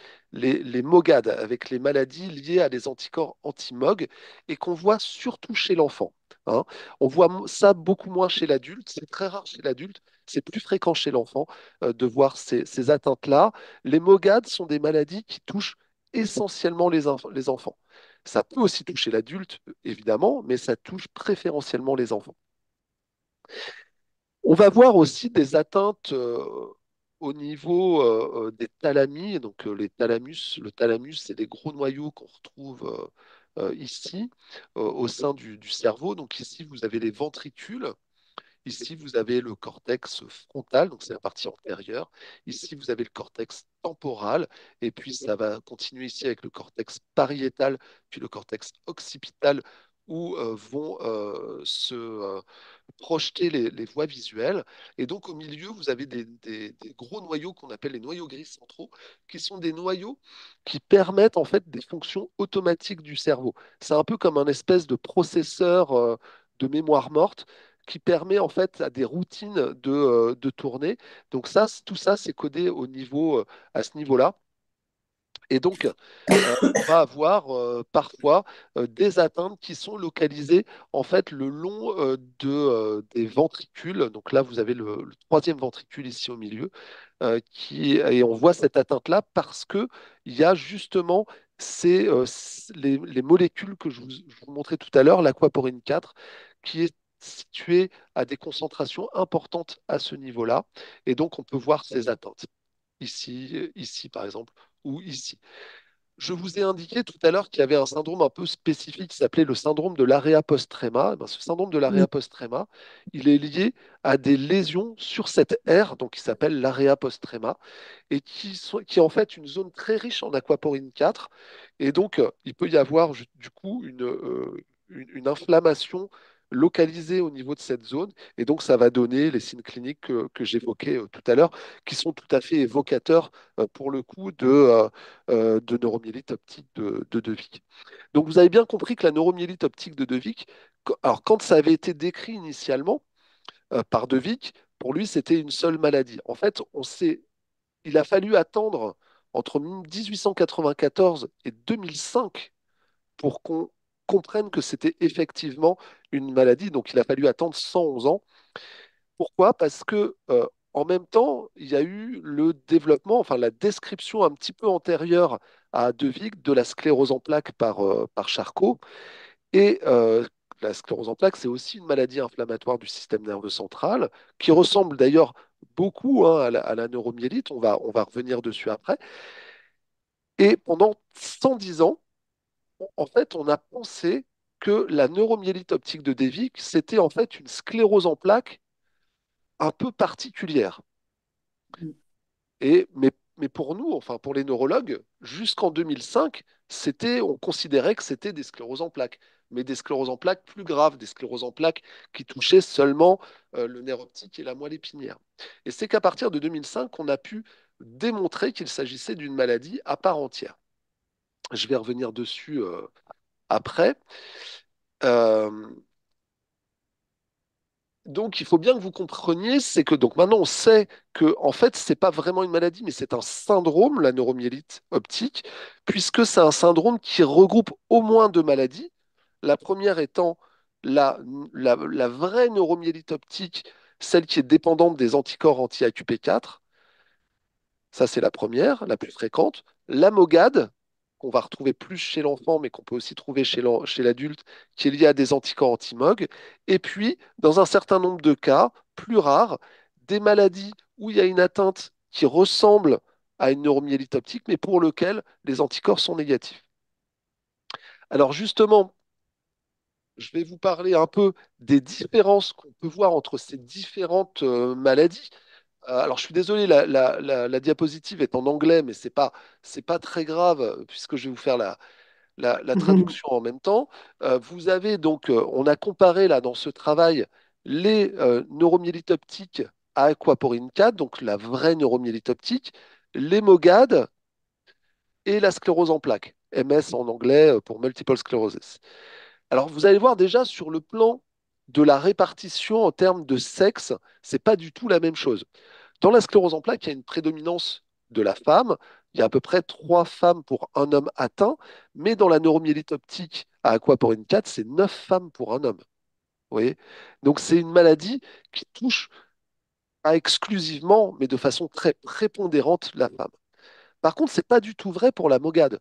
MOGAD, avec les maladies liées à des anticorps anti-MOG, et qu'on voit surtout chez l'enfant, hein. On voit ça beaucoup moins chez l'adulte, c'est très rare chez l'adulte, c'est plus fréquent chez l'enfant de voir ces atteintes-là. Les MOGAD sont des maladies qui touchent essentiellement les enfants. Ça peut aussi toucher l'adulte, évidemment, mais ça touche préférentiellement les enfants. On va voir aussi des atteintes au niveau des thalamies. Donc les thalamus, le thalamus, c'est des gros noyaux qu'on retrouve ici, au sein du cerveau. Donc ici, vous avez les ventricules. Ici, vous avez le cortex frontal, donc c'est la partie antérieure. Ici, vous avez le cortex temporal. Et puis, ça va continuer ici avec le cortex pariétal, puis le cortex occipital, où vont se projeter les voies visuelles. Et donc au milieu, vous avez des gros noyaux qu'on appelle les noyaux gris centraux, qui sont des noyaux qui permettent en fait des fonctions automatiques du cerveau. C'est un peu comme un espèce de processeur de mémoire morte qui permet en fait à des routines de tourner. Donc ça, tout ça, c'est codé au niveau, à ce niveau-là. Et donc, on va avoir parfois des atteintes qui sont localisées en fait le long des ventricules. Donc là, vous avez le troisième ventricule ici au milieu, et on voit cette atteinte-là parce que il y a justement les molécules que je vous montrais tout à l'heure, l'aquaporine 4, qui est située à des concentrations importantes à ce niveau-là. Et donc, on peut voir ces atteintes ici, ici par exemple, ou ici. Je vous ai indiqué tout à l'heure qu'il y avait un syndrome un peu spécifique qui s'appelait le syndrome de l'area post-trema. Eh ben, ce syndrome de l'area post-trema, il est lié à des lésions sur cette aire, donc qui s'appelle l'area post-trema, et qui est en fait une zone très riche en aquaporine 4. Et donc, il peut y avoir du coup une inflammation localisée au niveau de cette zone. Et donc, ça va donner les signes cliniques que j'évoquais tout à l'heure, qui sont tout à fait évocateurs pour le coup de neuromyélite optique de Vic. Donc, vous avez bien compris que la neuromyélite optique de Vic, alors quand ça avait été décrit initialement par De Vic, pour lui, c'était une seule maladie. En fait, il a fallu attendre entre 1894 et 2005 pour qu'on comprenne que c'était effectivement une maladie. Donc, il a fallu attendre 111 ans. Pourquoi? Parce que en même temps, il y a eu le développement, enfin la description un petit peu antérieure à De Vic de la sclérose en plaques par Charcot. Et la sclérose en plaques, c'est aussi une maladie inflammatoire du système nerveux central, qui ressemble d'ailleurs beaucoup hein, à la neuromyélite. On va revenir dessus après. Et pendant 110 ans, en fait, on a pensé que la neuromyélite optique de Devic, c'était en fait une sclérose en plaques un peu particulière. Mais pour nous, enfin pour les neurologues, jusqu'en 2005, on considérait que c'était des scléroses en plaques, mais des scléroses en plaques plus graves, des scléroses en plaques qui touchaient seulement le nerf optique et la moelle épinière. Et c'est qu'à partir de 2005 qu'on a pu démontrer qu'il s'agissait d'une maladie à part entière. Je vais revenir dessus après. Euh, donc, il faut bien que vous compreniez, c'est que donc maintenant on sait que en fait c'est pas vraiment une maladie, mais c'est un syndrome, la neuromyélite optique, puisque c'est un syndrome qui regroupe au moins deux maladies. La première étant la vraie neuromyélite optique, celle qui est dépendante des anticorps anti-AQP4. Ça, c'est la première, la plus fréquente. La MOGAD, qu'on va retrouver plus chez l'enfant, mais qu'on peut aussi trouver chez l'adulte, qui est liée à des anticorps anti-MOG. Et puis, dans un certain nombre de cas, plus rares, des maladies où il y a une atteinte qui ressemble à une neuromyélite optique, mais pour lequel les anticorps sont négatifs. Alors justement, je vais vous parler un peu des différences qu'on peut voir entre ces différentes maladies. Alors, je suis désolé, la diapositive est en anglais, mais c'est pas très grave, puisque je vais vous faire la traduction en même temps. Vous avez donc, on a comparé là dans ce travail les neuromyélites optiques à aquaporine 4, donc la vraie neuromyélite optique, les MOGAD et la sclérose en plaques, MS en anglais pour multiple sclerosis. Alors, vous allez voir déjà sur le plan de la répartition en termes de sexe, c'est pas du tout la même chose. Dans la sclérose en plaques, il y a une prédominance de la femme. Il y a à peu près 3 femmes pour un homme atteint. Mais dans la neuromyélite optique à aquaporine 4, c'est 9 femmes pour un homme. Vous voyez? Donc c'est une maladie qui touche pas exclusivement, mais de façon très prépondérante la femme. Par contre, c'est pas du tout vrai pour la MOGAD.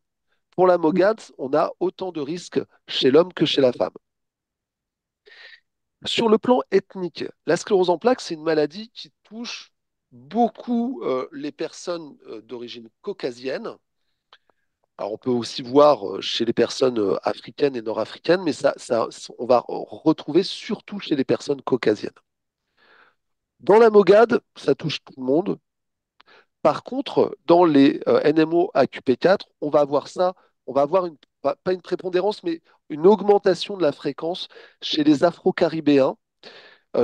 Pour la MOGAD, on a autant de risques chez l'homme que chez la femme. Sur le plan ethnique, la sclérose en plaques, c'est une maladie qui touche beaucoup les personnes d'origine caucasienne. Alors, on peut aussi voir chez les personnes africaines et nord-africaines, mais on va retrouver surtout chez les personnes caucasiennes. Dans la MOGAD, ça touche tout le monde. Par contre, dans les NMO AQP4, on va avoir ça, on va avoir pas une prépondérance, mais une augmentation de la fréquence chez les Afro-Caribéens,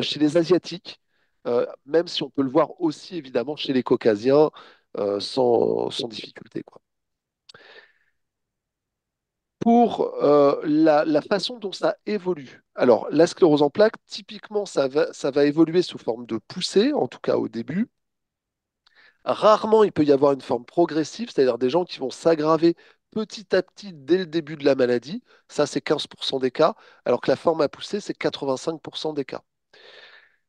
chez les Asiatiques, même si on peut le voir aussi évidemment chez les Caucasiens sans difficulté, quoi. Pour la façon dont ça évolue. Alors, la sclérose en plaques, typiquement, ça va évoluer sous forme de poussée, en tout cas au début. Rarement, il peut y avoir une forme progressive, c'est-à-dire des gens qui vont s'aggraver petit à petit dès le début de la maladie. Ça, c'est 15% des cas, alors que la forme à pousser, c'est 85% des cas.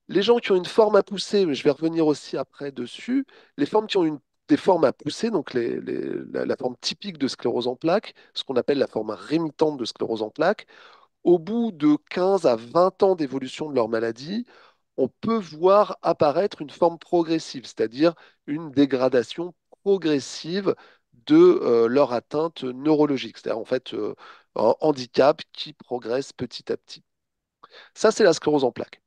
Les gens qui ont une forme à pousser, mais je vais revenir aussi après dessus, les formes qui ont des formes à pousser, donc la forme typique de sclérose en plaques, ce qu'on appelle la forme rémitante de sclérose en plaques, au bout de 15 à 20 ans d'évolution de leur maladie, on peut voir apparaître une forme progressive, c'est-à-dire une dégradation progressive de leur atteinte neurologique, c'est-à-dire en fait un handicap qui progresse petit à petit. Ça, c'est la sclérose en plaques.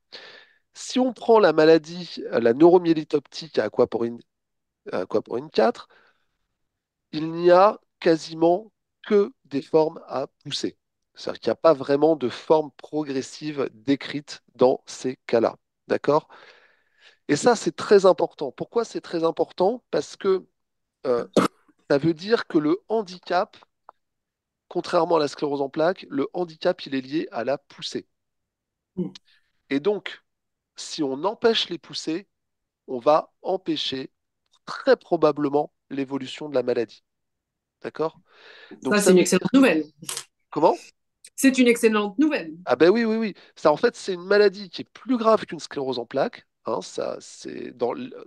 Si on prend la maladie, la neuromyélite optique à aquaporine 4, il n'y a quasiment que des formes à pousser. C'est-à-dire qu'il n'y a pas vraiment de forme progressive décrite dans ces cas-là. D'accord? Et ça, c'est très important. Pourquoi c'est très important? Parce que euh, ça veut dire que le handicap, contrairement à la sclérose en plaques, le handicap, il est lié à la poussée. Et donc, si on empêche les poussées, on va empêcher très probablement l'évolution de la maladie. D'accord? Donc Ça, ça c'est une veut excellente dire nouvelle. comment? C'est une excellente nouvelle. Ah ben oui, oui, oui. Ça, en fait, c'est une maladie qui est plus grave qu'une sclérose en plaques. Hein, ça, c'est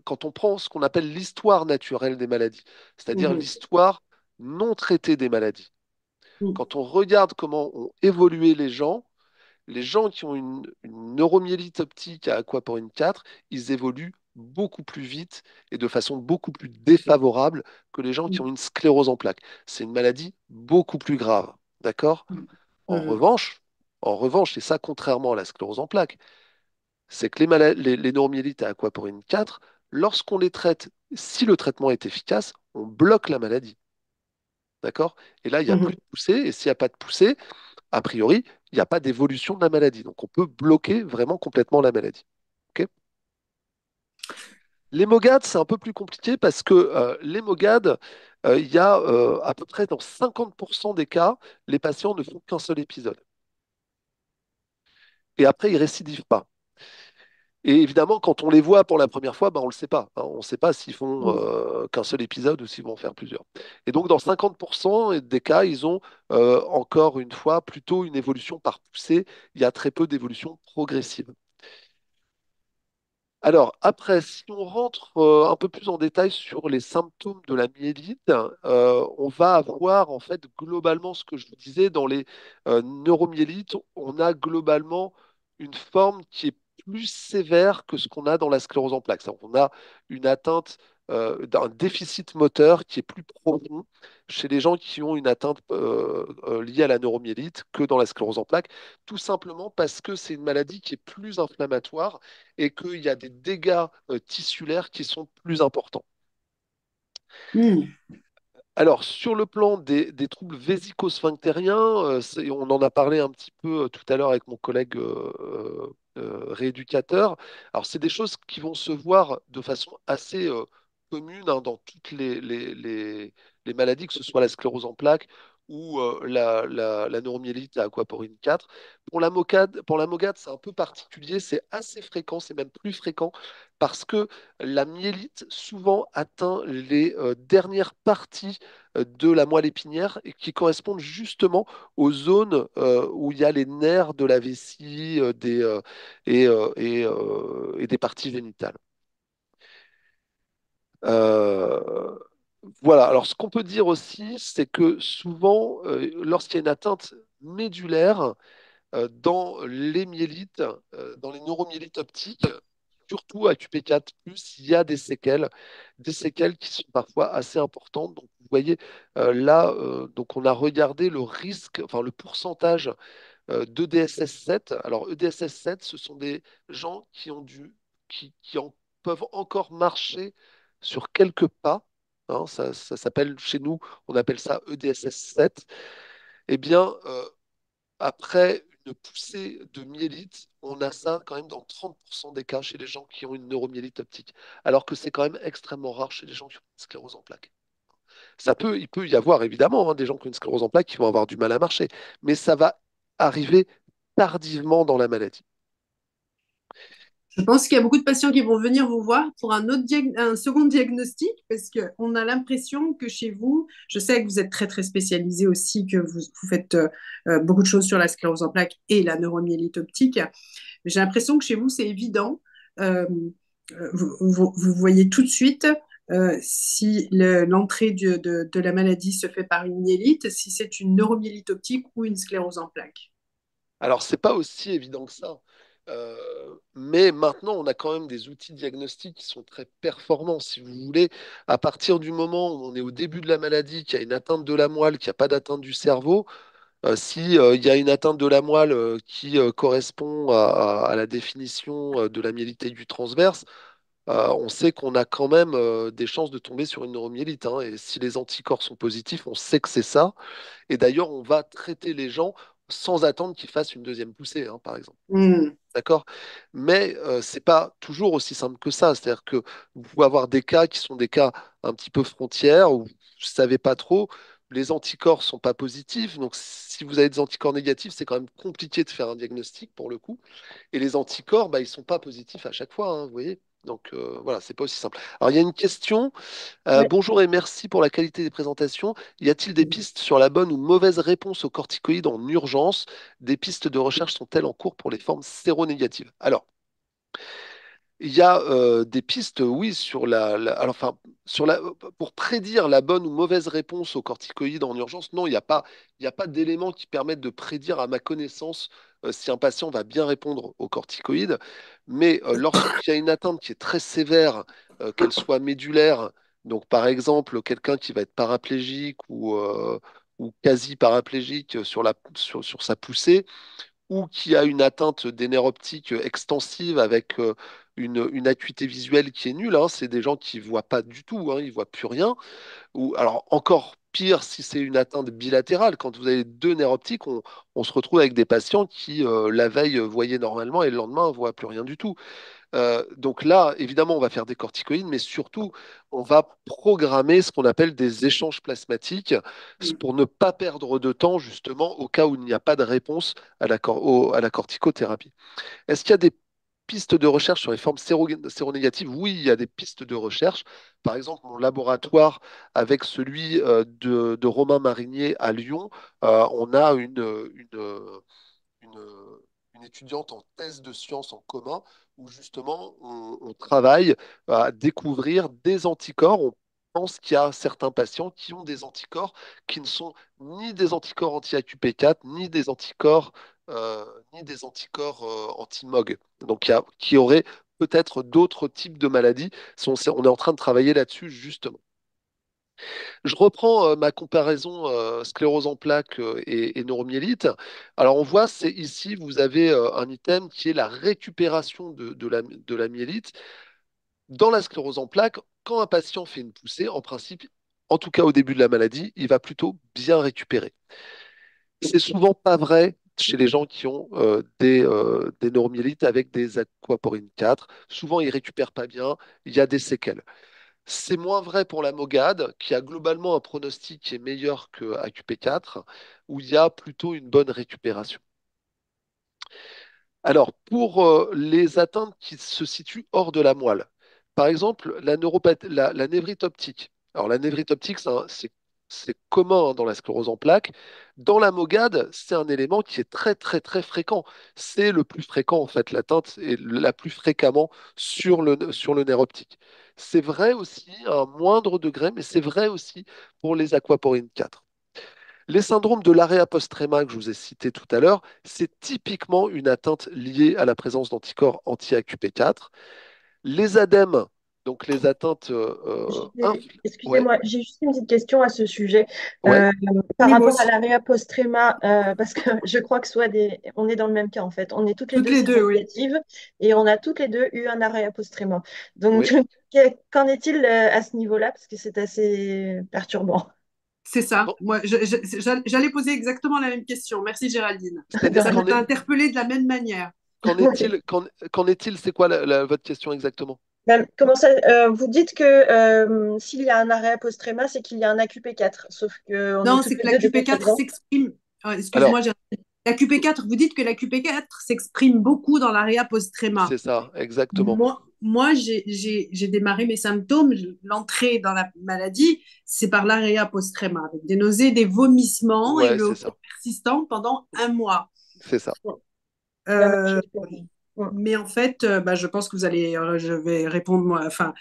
quand on prend ce qu'on appelle l'histoire naturelle des maladies, c'est-à-dire Mhm. l'histoire non traitée des maladies. Mhm. Quand on regarde comment ont évolué les gens qui ont une neuromyélite optique à aquaporine 4, ils évoluent beaucoup plus vite et de façon beaucoup plus défavorable que les gens qui ont une sclérose en plaques. C'est une maladie beaucoup plus grave. D'accord? En Mhm. revanche, en revanche, et ça contrairement à la sclérose en plaques, c'est que les neuromyélites à aquaporine 4, lorsqu'on les traite, si le traitement est efficace, on bloque la maladie. D'accord? Et là, il n'y a plus Mhm. de poussée, et s'il n'y a pas de poussée, a priori, il n'y a pas d'évolution de la maladie. Donc on peut bloquer vraiment complètement la maladie. Ok. L'hémogade, c'est un peu plus compliqué parce que l'hémogade, il y a à peu près dans 50% des cas, les patients ne font qu'un seul épisode. Et après, ils récidivent pas. Et évidemment, quand on les voit pour la première fois, ben, on ne le sait pas. Hein. On ne sait pas s'ils font qu'un seul épisode ou s'ils vont en faire plusieurs. Et donc, dans 50% des cas, ils ont encore une fois plutôt une évolution par poussée. Il y a très peu d'évolution progressive. Alors, après, si on rentre un peu plus en détail sur les symptômes de la myélite, on va avoir en fait globalement ce que je vous disais, dans les neuromyélites, on a globalement une forme qui est plus sévère que ce qu'on a dans la sclérose en plaques. On a une atteinte d'un déficit moteur qui est plus profond chez les gens qui ont une atteinte liée à la neuromyélite que dans la sclérose en plaques, tout simplement parce que c'est une maladie qui est plus inflammatoire et qu'il y a des dégâts tissulaires qui sont plus importants. Mhm. Alors, sur le plan des troubles vésico-sphinctériens, on en a parlé un petit peu tout à l'heure avec mon collègue rééducateur. Alors, c'est des choses qui vont se voir de façon assez commune hein, dans toutes les maladies, que ce soit la sclérose en plaques ou la neuromyélite à aquaporine 4. Pour la MOGAD, c'est un peu particulier, c'est assez fréquent, c'est même plus fréquent parce que la myélite souvent atteint les dernières parties de la moelle épinière et qui correspondent justement aux zones où il y a les nerfs de la vessie et des parties génitales. Euh, voilà, alors ce qu'on peut dire aussi, c'est que souvent, lorsqu'il y a une atteinte médulaire, dans les myélites, dans les neuromyélites optiques, surtout à QP4+, il y a des séquelles qui sont parfois assez importantes. Donc, vous voyez, là, donc on a regardé le risque, enfin le pourcentage d'EDSS7. Alors, EDSS7, ce sont des gens qui peuvent encore marcher sur quelques pas. Hein, ça s'appelle, chez nous, on appelle ça EDSS7. Eh bien, après une poussée de myélite, on a ça quand même dans 30% des cas chez les gens qui ont une neuromyélite optique, alors que c'est quand même extrêmement rare chez les gens qui ont une sclérose en plaques. Il peut y avoir évidemment, hein, des gens qui ont une sclérose en plaques qui vont avoir du mal à marcher, mais ça va arriver tardivement dans la maladie. Je pense qu'il y a beaucoup de patients qui vont venir vous voir pour un second diagnostic parce qu'on a l'impression que chez vous, je sais que vous êtes très très spécialisé aussi, que vous faites beaucoup de choses sur la sclérose en plaques et la neuromyélite optique. Mais j'ai l'impression que chez vous, c'est évident. Euh, vous voyez tout de suite si l'entrée de la maladie se fait par une myélite, si c'est une neuromyélite optique ou une sclérose en plaques. Alors, c'est pas aussi évident que ça. Mais maintenant, on a quand même des outils diagnostiques qui sont très performants. Si vous voulez, à partir du moment où on est au début de la maladie, qu'il y a une atteinte de la moelle, qu'il n'y a pas d'atteinte du cerveau, si, il y a une atteinte de la moelle qui correspond à la définition de la myélite du transverse, on sait qu'on a quand même des chances de tomber sur une neuromyélite, hein. Et si les anticorps sont positifs, on sait que c'est ça. Et d'ailleurs, on va traiter les gens sans attendre qu'ils fassent une deuxième poussée, hein, par exemple. Hmm. D'accord? Mais c'est pas toujours aussi simple que ça. C'est-à-dire que vous pouvez avoir des cas qui sont des cas un petit peu frontières où vous ne savez pas trop. Les anticorps sont pas positifs. Donc, si vous avez des anticorps négatifs, c'est quand même compliqué de faire un diagnostic pour le coup. Et les anticorps, bah, ils sont pas positifs à chaque fois, hein, vous voyez? Donc voilà, c'est pas aussi simple. Alors il y a une question. Ouais. Bonjour et merci pour la qualité des présentations. Y a-t-il des pistes sur la bonne ou mauvaise réponse aux corticoïdes en urgence? Des pistes de recherche sont-elles en cours pour les formes séronégatives? Alors, il y a des pistes, oui, alors, enfin, pour prédire la bonne ou mauvaise réponse aux corticoïdes en urgence. Non, il y a pas d'éléments qui permettent de prédire, à ma connaissance, si un patient va bien répondre aux corticoïdes. Mais lorsqu'il y a une atteinte qui est très sévère, qu'elle soit médulaire, donc par exemple quelqu'un qui va être paraplégique ou quasi paraplégique sur sa poussée, ou qui a une atteinte des nerfs optiques extensive avec une acuité visuelle qui est nulle, hein. C'est des gens qui voient pas du tout, hein, ils voient plus rien. Ou alors encore pire si c'est une atteinte bilatérale. Quand vous avez deux nerfs optiques, on se retrouve avec des patients qui la veille voyaient normalement et le lendemain ne voient plus rien du tout. Donc là, évidemment, on va faire des corticoïdes, mais surtout, on va programmer ce qu'on appelle des échanges plasmatiques pour ne pas perdre de temps, justement, au cas où il n'y a pas de réponse à la corticothérapie. Est-ce qu'il y a des pistes de recherche sur les formes séronégatives? Oui, il y a des pistes de recherche. Par exemple, mon laboratoire, avec celui de Romain Marinier à Lyon, on a une, une étudiante en thèse de sciences en commun où justement on travaille à découvrir des anticorps. On pense qu'il y a certains patients qui ont des anticorps qui ne sont ni des anticorps anti-AQP4, ni des anticorps anti-MOG. Donc qui auraient peut-être d'autres types de maladies. On est en train de travailler là-dessus justement. Je reprends ma comparaison sclérose en plaques et neuromyélite. Alors on voit, c'est ici, vous avez un item qui est la récupération de la myélite. Dans la sclérose en plaques, quand un patient fait une poussée, en principe, en tout cas au début de la maladie, il va plutôt bien récupérer. C'est souvent pas vrai chez les gens qui ont des neuromyélites avec des aquaporines 4. Souvent, ils récupèrent pas bien, il y a des séquelles. C'est moins vrai pour la Mogad, qui a globalement un pronostic qui est meilleur que AQP4, où il y a plutôt une bonne récupération. Alors, pour les atteintes qui se situent hors de la moelle, par exemple, la névrite optique. Alors, la névrite optique, c'est commun, hein, dans la sclérose en plaques. Dans la Mogad, c'est un élément qui est très, très, très fréquent. C'est le plus fréquent, en fait, l'atteinte est la plus fréquemment sur le nerf optique. C'est vrai aussi à un moindre degré, mais c'est vrai aussi pour les aquaporines 4. Les syndromes de l'area postrema que je vous ai cité tout à l'heure, c'est typiquement une atteinte liée à la présence d'anticorps anti-AQP4. Les ADEM, donc les atteintes ouais, Excusez-moi, j'ai juste une petite question à ce sujet. ouais, Par Oui, moi rapport à aussi. l'area postrema, parce que je crois que on est dans le même cas en fait. On est toutes les Toutes deux les deux, oui. séronégative et on a toutes les deux eu un area postrema. Donc, ouais. qu'en est-il à ce niveau-là? Parce que c'est assez perturbant. C'est ça. Quand- Moi, j'allais poser exactement la même question. Merci Géraldine. C'est-à-dire Ça m'a interpellée de la même manière. qu'en est-il, c'est quoi votre question exactement? Comment ça, vous dites que s'il y a un arrêt post-tréma, c'est qu'il y a un AQP4, sauf qu'on est Non, toutes c'est que les la deux des QP4 contre-exemples. s'exprime. Alors, Excuse-moi, la QP4, vous dites que la QP4 s'exprime beaucoup dans l'AREA post-tréma. c'est ça, exactement. Moi j'ai démarré mes symptômes. L'entrée dans la maladie, c'est par l'AREA post-tréma, avec des nausées, des vomissements et Ouais, le c'est ça. persistant pendant un mois. C'est ça. La même Euh, chose pour vous. Mm. mais en fait, bah, je pense que je vais répondre moi. Enfin,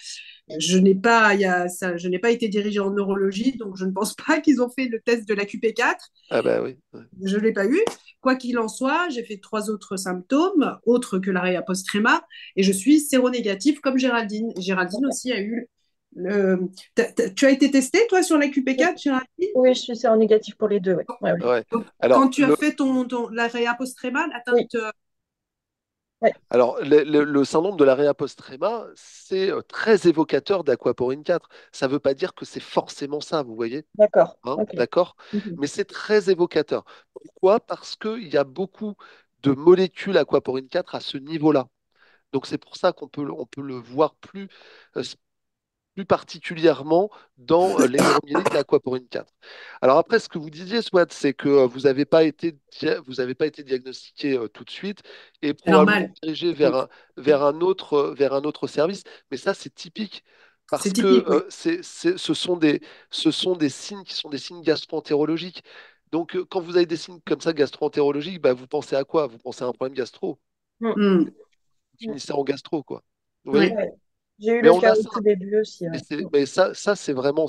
je n'ai pas été dirigée en neurologie, donc je ne pense pas qu'ils ont fait le test de la QP4. Ah bah oui. Ouais. Je ne l'ai pas eu. Quoi qu'il en soit, j'ai fait 3 autres symptômes, autres que l'arrêt post-tréma, et je suis séronégative comme Géraldine. Géraldine aussi a eu tu as été testée, toi, sur la QP4, Géraldine? Oui, je suis séronégatif pour les deux. Ouais. Ouais, ouais. Ouais. Donc, quand Alors, tu as fait l'arrêt post-tréma, Oui, l'atteinte. ouais. le syndrome de l'arrêt post-tréma, c'est très évocateur d'aquaporine 4. Ça ne veut pas dire que c'est forcément ça, vous voyez, D'accord. hein, Ok. d'accord? Mhm. Mais c'est très évocateur. Pourquoi? Parce qu'il y a beaucoup de molécules aquaporine 4 à ce niveau-là. Donc c'est pour ça on peut le voir euh, plus particulièrement dans les neuromyélites à aquaporine 4. Alors après, ce que vous disiez, Swat, c'est que vous avez pas été diagnostiqué tout de suite et C'est probablement normal. dirigé vers un autre service. Mais ça, c'est typique C'est parce que typique, oui. ce sont des signes qui sont des signes gastro-entérologiques. Donc, quand vous avez des signes comme ça gastro-entérologiques, bah, vous pensez à quoi? Vous pensez à un problème gastro. Mm. Mm. Vous finissez en gastro, quoi. Vous voyez? Oui. Ouais. J'ai eu Mais le on cas a au ça. tout début aussi. Mais, Ouais. Mm. mais ça c'est vraiment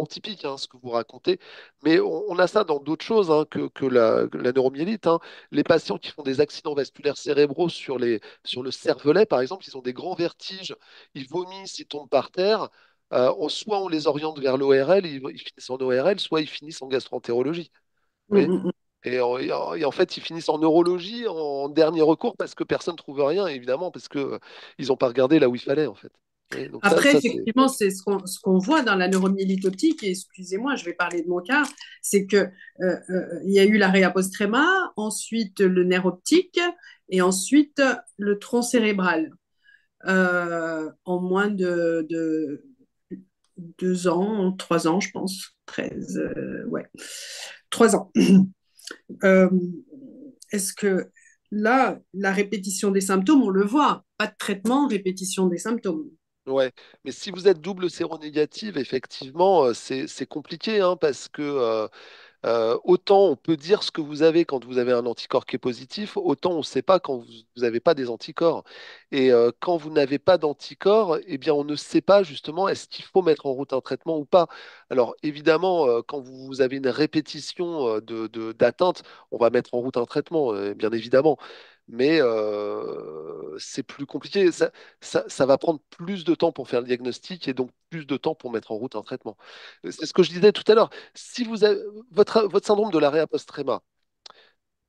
typique, hein, ce que vous racontez. Mais on a ça dans d'autres choses, hein, que la neuromyélite, hein. Les patients qui font des accidents vasculaires cérébraux sur le cervelet, par exemple, ils ont des grands vertiges, ils vomissent, ils tombent par terre. Soit on les oriente vers l'ORL, ils finissent en ORL, soit ils finissent en gastroentérologie. Vous Mm, voyez. mm, mm. Et en fait, ils finissent en neurologie en dernier recours parce que personne ne trouve rien, évidemment, parce que ils n'ont pas regardé là où il fallait, en fait. Vous voyez. Donc Après, c'est. effectivement, c'est ce qu'on voit dans la neuromyélite optique, et excusez-moi, je vais parler de mon cas, c'est que il y a eu l'arrêt post-tréma, ensuite le nerf optique, et ensuite le tronc cérébral, en moins de 2 ans, 3 ans, je pense, 13, ouais, 3 ans. Euh, Est-ce que là, la répétition des symptômes, on le voit, pas de traitement, répétition des symptômes. Ouais, mais si vous êtes double séronégative, effectivement, c'est compliqué, hein, parce que autant on peut dire ce que vous avez quand vous avez un anticorps qui est positif, autant on ne sait pas quand vous n'avez pas des anticorps. Et quand vous n'avez pas d'anticorps, eh bien on ne sait pas justement est-ce qu'il faut mettre en route un traitement ou pas. Alors évidemment, quand vous avez une répétition d'atteinte, on va mettre en route un traitement, bien évidemment. Mais c'est plus compliqué. Ça va prendre plus de temps pour faire le diagnostic et donc plus de temps pour mettre en route un traitement. C'est ce que je disais tout à l'heure. Si vous avez votre syndrome de l'arrêt post-tréma,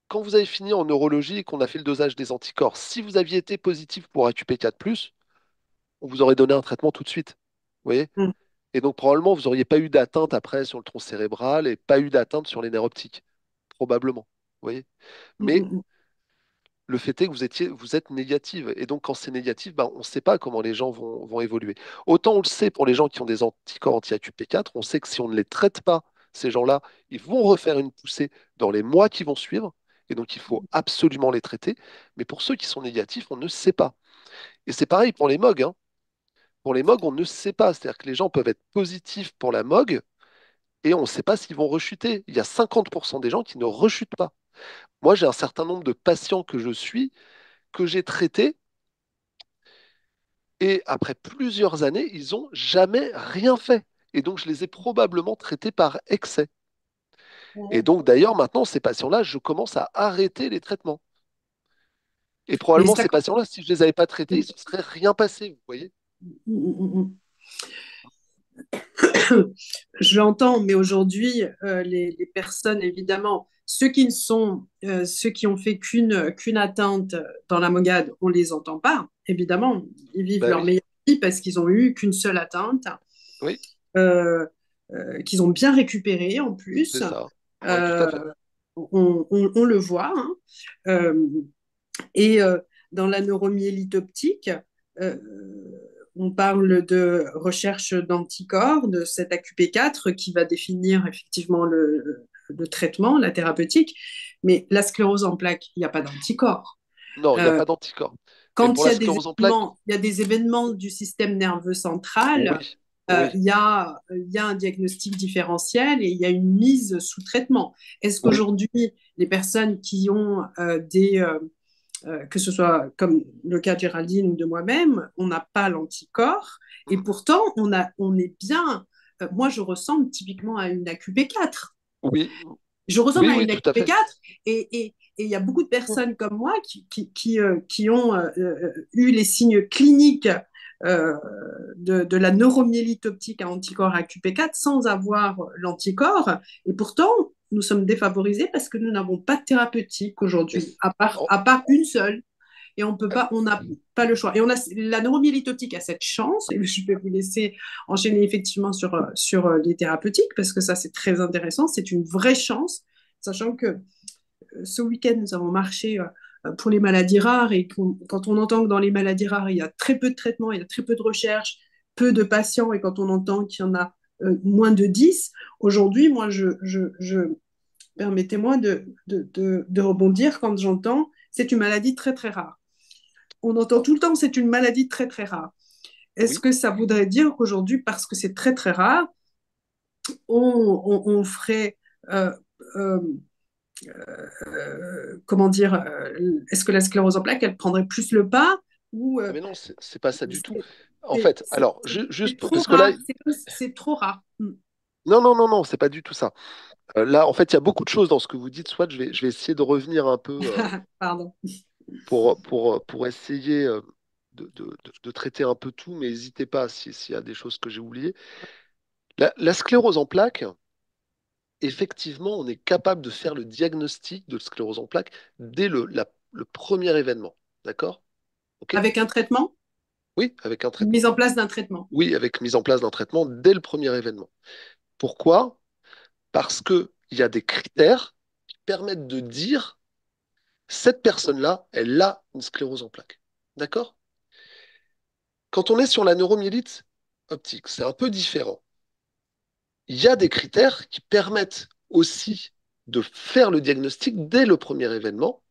quand vous avez fini en neurologie et qu'on a fait le dosage des anticorps, si vous aviez été positif pour AQP4+, on vous aurait donné un traitement tout de suite. Vous voyez? Mm, Et donc probablement, vous n'auriez pas eu d'atteinte après sur le tronc cérébral et pas eu d'atteinte sur les nerfs optiques. Probablement. Vous voyez? mm, Mais mm, le fait est que vous êtes négative. Et donc, quand c'est négatif, ben, on ne sait pas comment les gens vont évoluer. Autant on le sait pour les gens qui ont des anticorps anti-AQP4, on sait que si on ne les traite pas, ces gens-là, ils vont refaire une poussée dans les mois qui vont suivre. Et donc, il faut absolument les traiter. Mais pour ceux qui sont négatifs, on ne sait pas. Et c'est pareil pour les MOG, hein. Pour les MOG, on ne sait pas. C'est-à-dire que les gens peuvent être positifs pour la MOG et on ne sait pas s'ils vont rechuter. Il y a 50% des gens qui ne rechutent pas. Moi, j'ai un certain nombre de patients que je suis, que j'ai traités. Et après plusieurs années, ils n'ont jamais rien fait. Et donc, je les ai probablement traités par excès. Et Mhm. donc, d'ailleurs, maintenant, ces patients-là, je commence à arrêter les traitements. Et mais probablement, ça, ces patients-là, si je les avais pas traités, il ne se serait rien passé, vous voyez? je l'entends, mais aujourd'hui, les personnes, évidemment, ceux qui ont fait qu'une atteinte dans la MOGAD, on les entend pas. Évidemment, ils vivent Bah leur oui, meilleure vie parce qu'ils ont eu qu'une seule atteinte. oui, Euh, qu'ils ont bien récupéré en C'est plus. ça. Oui, tout à Euh, fait. on le voit, hein. Euh, et dans la neuromyélite optique, euh, on parle de recherche d'anticorps, de cet AQP4 qui va définir effectivement le traitement, la thérapeutique. Mais la sclérose en plaques, il n'y a pas d'anticorps. Non, il n'y a Euh, pas d'anticorps. Mais quand pour la sclérose en plaques, il y a des événements du système nerveux central, oui, oui, il y a un diagnostic différentiel et il y a une mise sous traitement. Est-ce oui, qu'aujourd'hui, les personnes qui ont que ce soit comme le cas de Géraldine ou de moi-même, on n'a pas l'anticorps et pourtant on est bien. Moi, je ressemble typiquement à une AQP4. oui, Je ressemble oui, à oui, une tout à fait. AQP4 et il y a beaucoup de personnes comme moi qui ont eu les signes cliniques euh, de la neuromyélite optique à anticorps AQP4 sans avoir l'anticorps. Et pourtant, nous sommes défavorisés parce que nous n'avons pas de thérapeutique Mais aujourd'hui, oh, à part une seule. Et on n'a pas le choix. Et on a la neuromyélite optique a cette chance, et je vais vous laisser enchaîner effectivement sur les thérapeutiques, parce que ça, c'est très intéressant. C'est une vraie chance, sachant que ce week-end, nous avons marché pour les maladies rares, et quand on entend que dans les maladies rares, il y a très peu de traitements, il y a très peu de recherches, peu de patients, et quand on entend qu'il y en a moins de 10, aujourd'hui, moi, permettez-moi de rebondir quand j'entends c'est une maladie très très rare. On entend oh, tout le temps c'est une maladie très très rare. Est-ce oui, que ça voudrait dire qu'aujourd'hui, parce que c'est très très rare, on ferait euh, euh, comment dire, est-ce que la sclérose en plaques, elle prendrait plus le pas ou ah, mais non, c'est pas ça du tout. c'est En fait, c'est- alors, juste trop parce que là, rare, c'est trop rare. non, non, non, non, c'est pas du tout ça. Là, en fait, il y a beaucoup de choses dans ce que vous dites. Soit je vais essayer de revenir un peu Pardon. pour essayer de traiter un peu tout, mais n'hésitez pas s'il y a des choses que j'ai oubliées. La sclérose en plaques, effectivement, on est capable de faire le diagnostic de sclérose en plaques dès le premier événement. D'accord? OK? Avec un traitement, Oui, avec un une traitement. mise en place d'un traitement. Oui, avec mise en place d'un traitement dès le premier événement. Pourquoi? Parce qu'il y a des critères qui permettent de dire cette personne-là, elle a une sclérose en plaques. D'accord? Quand on est sur la neuromyélite optique, c'est un peu différent. Il y a des critères qui permettent aussi de faire le diagnostic dès le premier événement,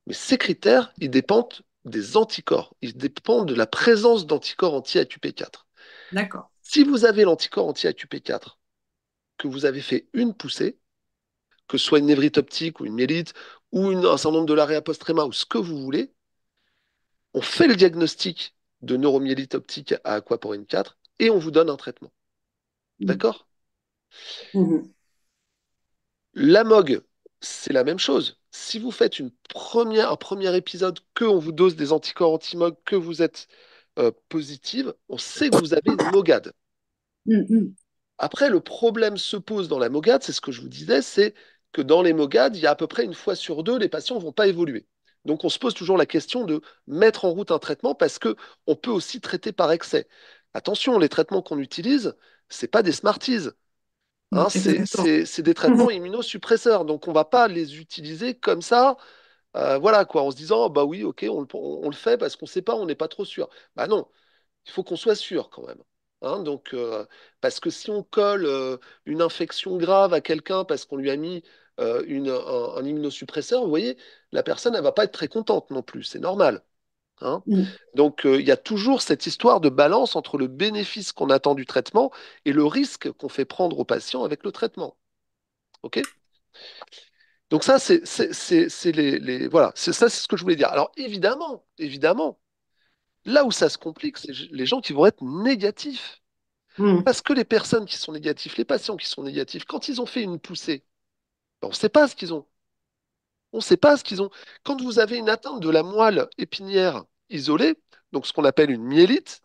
mais ces critères, ils dépendent des anticorps, ils dépendent de la présence d'anticorps anti-AQP4. D'accord. Si vous avez l'anticorps anti-AQP4, que vous avez fait une poussée, que ce soit une névrite optique ou une myélite, ou un syndrome de l'arrêt post-tréma, ou ce que vous voulez, on fait le diagnostic de neuromyélite optique à aquaporine 4 et on vous donne un traitement. Mhm. D'accord? Mhm. L'AMOG, c'est la même chose. Si vous faites un premier épisode, qu'on vous dose des anticorps anti-MOG, que vous êtes positive, on sait que vous avez une MOGAD. Mhm. Après, le problème se pose dans la MOGAD, c'est ce que je vous disais, c'est que dans les MOGAD, il y a à peu près une fois sur deux, les patients ne vont pas évoluer. Donc on se pose toujours la question de mettre en route un traitement parce que on peut aussi traiter par excès. Attention, les traitements qu'on utilise, c'est pas des Smarties. Hein, Exactement. c'est des traitements immunosuppresseurs, donc on va pas les utiliser comme ça, voilà quoi, en se disant, bah oui, ok, on le fait parce qu'on sait pas, on n'est pas trop sûr. Bah non, il faut qu'on soit sûr quand même. Hein, donc, parce que si on colle une infection grave à quelqu'un parce qu'on lui a mis un immunosuppresseur, vous voyez, la personne, elle va pas être très contente non plus, c'est normal. Hein. Mhm. Donc, il y a toujours cette histoire de balance entre le bénéfice qu'on attend du traitement et le risque qu'on fait prendre au patient avec le traitement. OK? Donc ça, c'est voilà, ça, c'est ce que je voulais dire. Alors évidemment, évidemment, là où ça se complique, c'est les gens qui vont être négatifs. Mhm. Parce que les personnes qui sont négatives, les patients qui sont négatifs, quand ils ont fait une poussée, ben, on ne sait pas ce qu'ils ont. On ne sait pas ce qu'ils ont. Quand vous avez une atteinte de la moelle épinière isolée, donc ce qu'on appelle une myélite,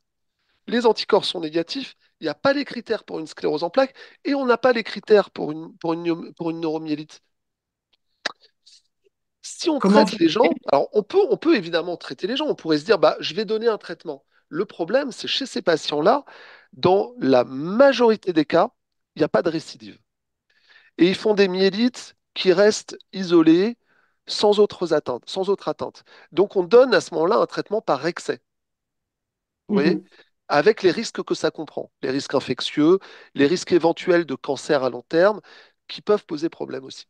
les anticorps sont négatifs, il n'y a pas les critères pour une sclérose en plaques et on n'a pas les critères pour une neuromyélite. Si on Comment traite faire? les gens, alors on peut évidemment traiter les gens, on pourrait se dire, bah, je vais donner un traitement. Le problème, c'est chez ces patients-là, dans la majorité des cas, il n'y a pas de récidive. Et ils font des myélites qui restent isolés, sans autres atteintes, sans autre atteinte. Donc on donne à ce moment-là un traitement par excès, vous voyez, Mhm. avec les risques que ça comprend, les risques infectieux, les risques éventuels de cancer à long terme, qui peuvent poser problème aussi.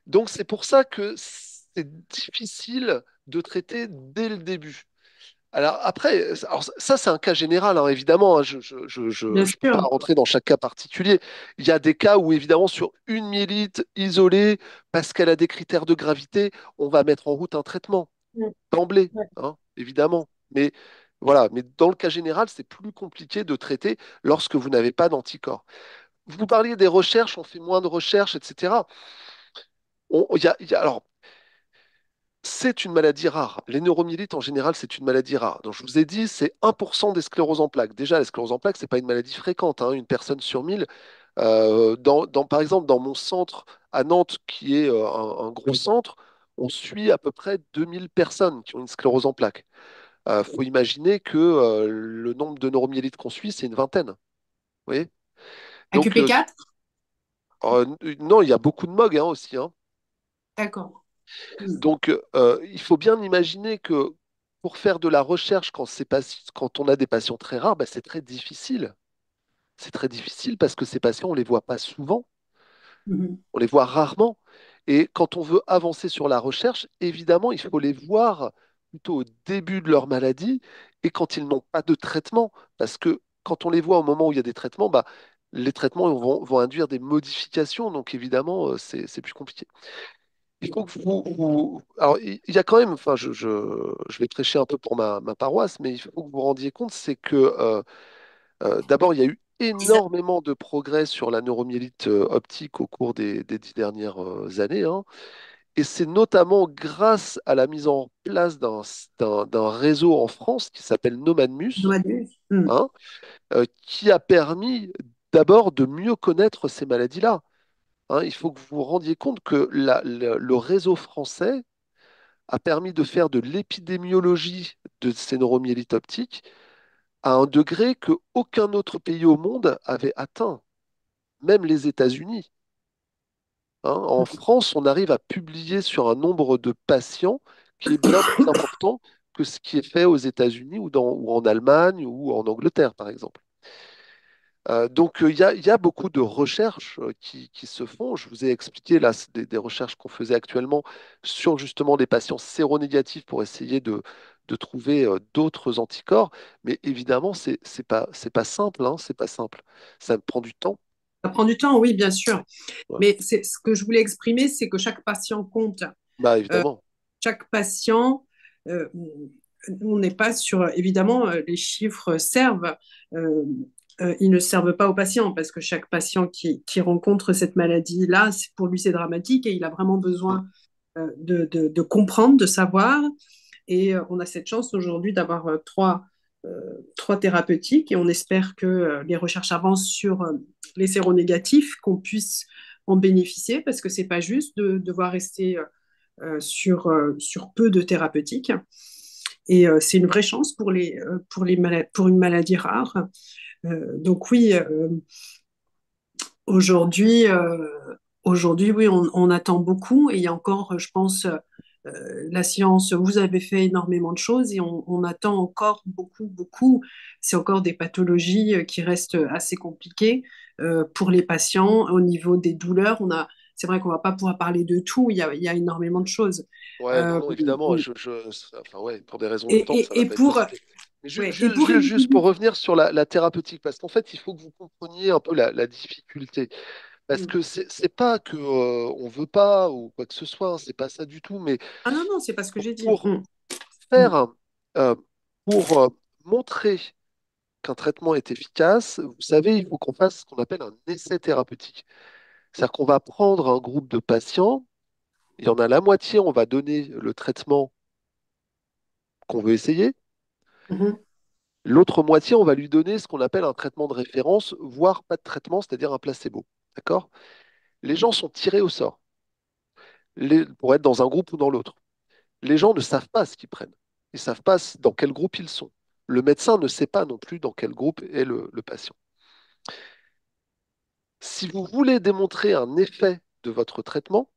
Donc c'est pour ça que c'est difficile de traiter dès le début. Alors après, alors ça c'est un cas général, hein, évidemment, hein, Bien je peux pas sûr. rentrer dans chaque cas particulier. Il y a des cas où évidemment sur une myélite isolée, parce qu'elle a des critères de gravité, on va mettre en route un traitement Mm. d'emblée, Ouais. hein, évidemment. Mais voilà, mais dans le cas général, c'est plus compliqué de traiter lorsque vous n'avez pas d'anticorps. Vous parliez des recherches, on fait moins de recherches, etc. Alors, c'est une maladie rare. Les neuromyélites, en général, c'est une maladie rare. Donc, je vous ai dit, c'est 1% des scléroses en plaques. Déjà, la sclérose en plaques, c'est pas une maladie fréquente, hein. Une personne sur 1000. Par exemple, dans mon centre à Nantes, qui est un gros centre, on suit à peu près 2000 personnes qui ont une sclérose en plaques. Faut imaginer que le nombre de neuromyélites qu'on suit, c'est une vingtaine. Vous voyez? Donc, AQP4? non, il y a beaucoup de MOG hein, aussi, hein. D'accord. Mm. Donc, il faut bien imaginer que pour faire de la recherche quand on a des patients très rares, bah, c'est très difficile. C'est très difficile parce que ces patients, on les voit pas souvent, Mhm. on les voit rarement. Et quand on veut avancer sur la recherche, évidemment, il faut les voir plutôt au début de leur maladie et quand ils n'ont pas de traitement. Parce que quand on les voit au moment où il y a des traitements, bah, les traitements vont induire des modifications. Donc, évidemment, c'est plus compliqué. Il faut que Alors, il y a quand même, enfin, je vais prêcher un peu pour ma paroisse, mais il faut que vous vous rendiez compte, c'est que d'abord, il y a eu énormément de progrès sur la neuromyélite optique au cours des 10 dernières années, hein. Et c'est notamment grâce à la mise en place d'un réseau en France qui s'appelle Nomadmus, Noadus. Mm. hein, qui a permis d'abord de mieux connaître ces maladies-là, hein. Il faut que vous vous rendiez compte que le réseau français a permis de faire de l'épidémiologie de ces neuromyélites optiques à un degré que aucun autre pays au monde avait atteint, même les États-Unis, hein. En France, on arrive à publier sur un nombre de patients qui est bien plus important que ce qui est fait aux États-Unis ou en Allemagne ou en Angleterre, par exemple. Donc, il y a beaucoup de recherches qui se font. Je vous ai expliqué là des recherches qu'on faisait actuellement sur justement des patients séronégatifs pour essayer de trouver d'autres anticorps. Mais évidemment, c'est pas simple, hein, c'est pas simple. Ça prend du temps. Ça prend du temps, oui, bien sûr. Ouais. Mais ce que je voulais exprimer, c'est que chaque patient compte. Bah Euh, évidemment. Chaque patient, euh, on n'est pas sur, évidemment, les chiffres servent. euh, Ils ne servent pas aux patients parce que chaque patient qui rencontre cette maladie-là, pour lui, c'est dramatique et il a vraiment Mm. besoin de comprendre, de savoir. Et on a cette chance aujourd'hui d'avoir trois thérapeutiques et on espère que les recherches avancent sur les séronégatifs, qu'on puisse en bénéficier parce que c'est pas juste de devoir rester sur peu de thérapeutiques. Et c'est une vraie chance pour une maladie rare. Donc oui, aujourd'hui, aujourd'hui, oui, on attend beaucoup et il y a encore, je pense, la science, vous avez fait énormément de choses et on attend encore beaucoup, beaucoup. C'est encore des pathologies qui restent assez compliquées pour les patients. Au niveau des douleurs, c'est vrai qu'on va pas pouvoir parler de tout, il y a énormément de choses. Ouais, non, Euh, non, évidemment. Enfin, ouais, pour des raisons de temps, ça va et pas être pour, possible. Mais ouais, et pour Juste pour revenir sur la thérapeutique, parce qu'en fait, il faut que vous compreniez un peu la difficulté. Parce que c'est pas que on veut pas ou quoi que ce soit, hein, c'est pas ça du tout, mais Ah non, non, c'est pas ce que j'ai dit. pour Mm. faire, euh, pour montrer qu'un traitement est efficace, vous savez, il faut qu'on fasse ce qu'on appelle un essai thérapeutique. C'est-à-dire qu'on va prendre un groupe de patients, il y en a la moitié, on va donner le traitement qu'on veut essayer. Mhm. L'autre moitié, on va lui donner ce qu'on appelle un traitement de référence, voire pas de traitement, c'est-à-dire un placebo. D'accord? Les gens sont tirés au sort pour être dans un groupe ou dans l'autre. Les gens ne savent pas ce qu'ils prennent. Ils ne savent pas dans quel groupe ils sont. Le médecin ne sait pas non plus dans quel groupe est le patient. Si vous voulez démontrer un effet de votre traitement,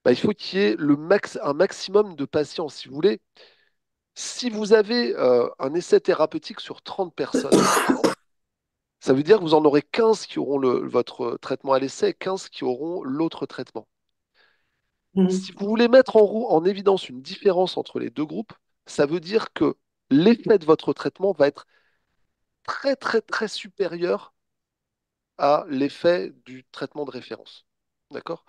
bah, il faut qu'il y ait un maximum de patients. Si vous voulez, si vous avez un essai thérapeutique sur 30 personnes, ça veut dire que vous en aurez 15 qui auront votre traitement à l'essai et 15 qui auront l'autre traitement. Mhm. Si vous voulez mettre en évidence une différence entre les deux groupes, ça veut dire que l'effet de votre traitement va être très, très, très supérieur à l'effet du traitement de référence. D'accord?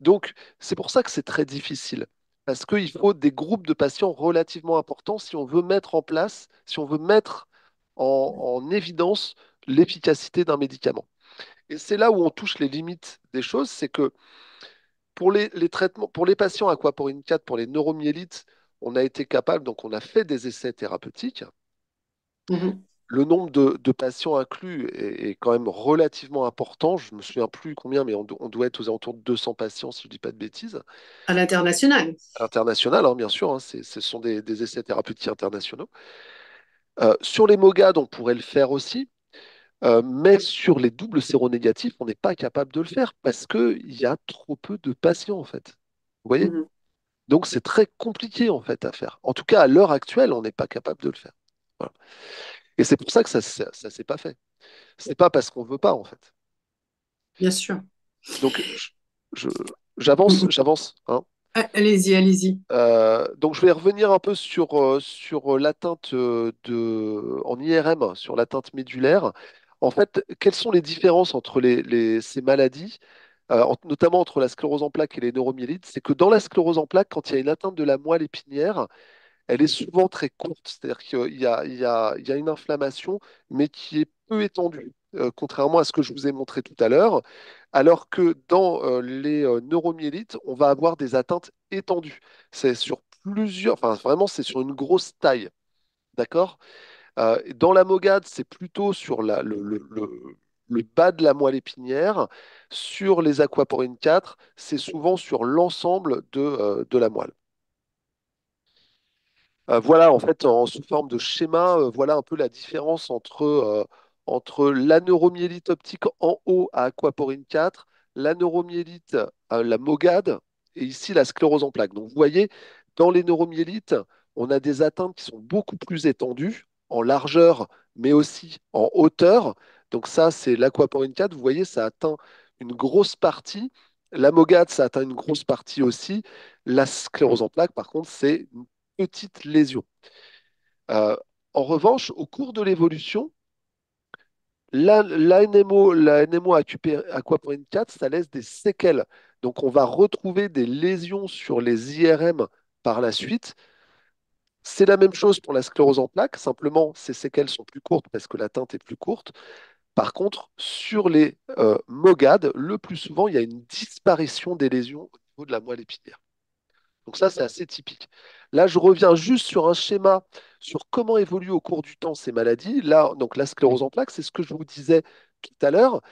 Donc, c'est pour ça que c'est très difficile, parce qu'il faut des groupes de patients relativement importants si on veut mettre en place, si on veut mettre en évidence l'efficacité d'un médicament. Et c'est là où on touche les limites des choses, c'est que pour les traitements, pour les patients aquaporine 4, pour les neuromyélites, on a été capable, donc on a fait des essais thérapeutiques. Mhm. Le nombre de patients inclus est quand même relativement important. Je me souviens plus combien, mais on doit être aux alentours de 200 patients, si je ne dis pas de bêtises. À l'international. International, hein, bien sûr, hein, ce sont des essais thérapeutiques internationaux. Sur les MOGAD, on pourrait le faire aussi, mais sur les doubles séronégatifs, on n'est pas capable de le faire parce qu'il y a trop peu de patients, en fait. Vous voyez? Mhm. Donc, c'est très compliqué, en fait, à faire. En tout cas, à l'heure actuelle, on n'est pas capable de le faire. Voilà. Et c'est pour ça que ça s'est pas fait. C'est pas parce qu'on veut pas, en fait. Bien sûr. Donc, je- j'avance, Mhm. j'avance, hein. Allez-y, allez-y. Donc, je vais revenir un peu sur l'atteinte en IRM, sur l'atteinte médulaire. En fait, quelles sont les différences entre ces maladies, notamment entre la sclérose en plaques et les neuromyélites? C'est que dans la sclérose en plaques, quand il y a une atteinte de la moelle épinière, elle est souvent très courte, c'est-à-dire qu'il y a une inflammation, mais qui est peu étendue, contrairement à ce que je vous ai montré tout à l'heure, alors que dans les neuromyélites, on va avoir des atteintes étendues. C'est sur plusieurs, enfin vraiment, c'est sur une grosse taille, d'accord? Dans la MOGAD, c'est plutôt sur le bas de la moelle épinière. Sur les aquaporines 4, c'est souvent sur l'ensemble de la moelle. Voilà, en fait, sous forme de schéma, voilà un peu la différence entre la neuromyélite optique en haut à aquaporine 4, la neuromyélite, la MOGAD, et ici la sclérose en plaques. Donc, vous voyez, dans les neuromyélites, on a des atteintes qui sont beaucoup plus étendues en largeur, mais aussi en hauteur. Donc, ça, c'est l'aquaporine 4. Vous voyez, ça atteint une grosse partie. La MOGAD, ça atteint une grosse partie aussi. La sclérose en plaques, par contre, c'est petite lésion. Euh, En revanche, au cours de l'évolution, la NMO aquaporine 4, ça laisse des séquelles. Donc, on va retrouver des lésions sur les IRM par la suite. C'est la même chose pour la sclérose en plaques, simplement ces séquelles sont plus courtes parce que la teinte est plus courte. Par contre, sur les MOGAD, le plus souvent, il y a une disparition des lésions au niveau de la moelle épinière. Donc ça, c'est assez typique. Là, je reviens juste sur un schéma sur comment évoluent au cours du temps ces maladies. Là, donc la sclérose en plaques, c'est ce que je vous disais tout à l'heure.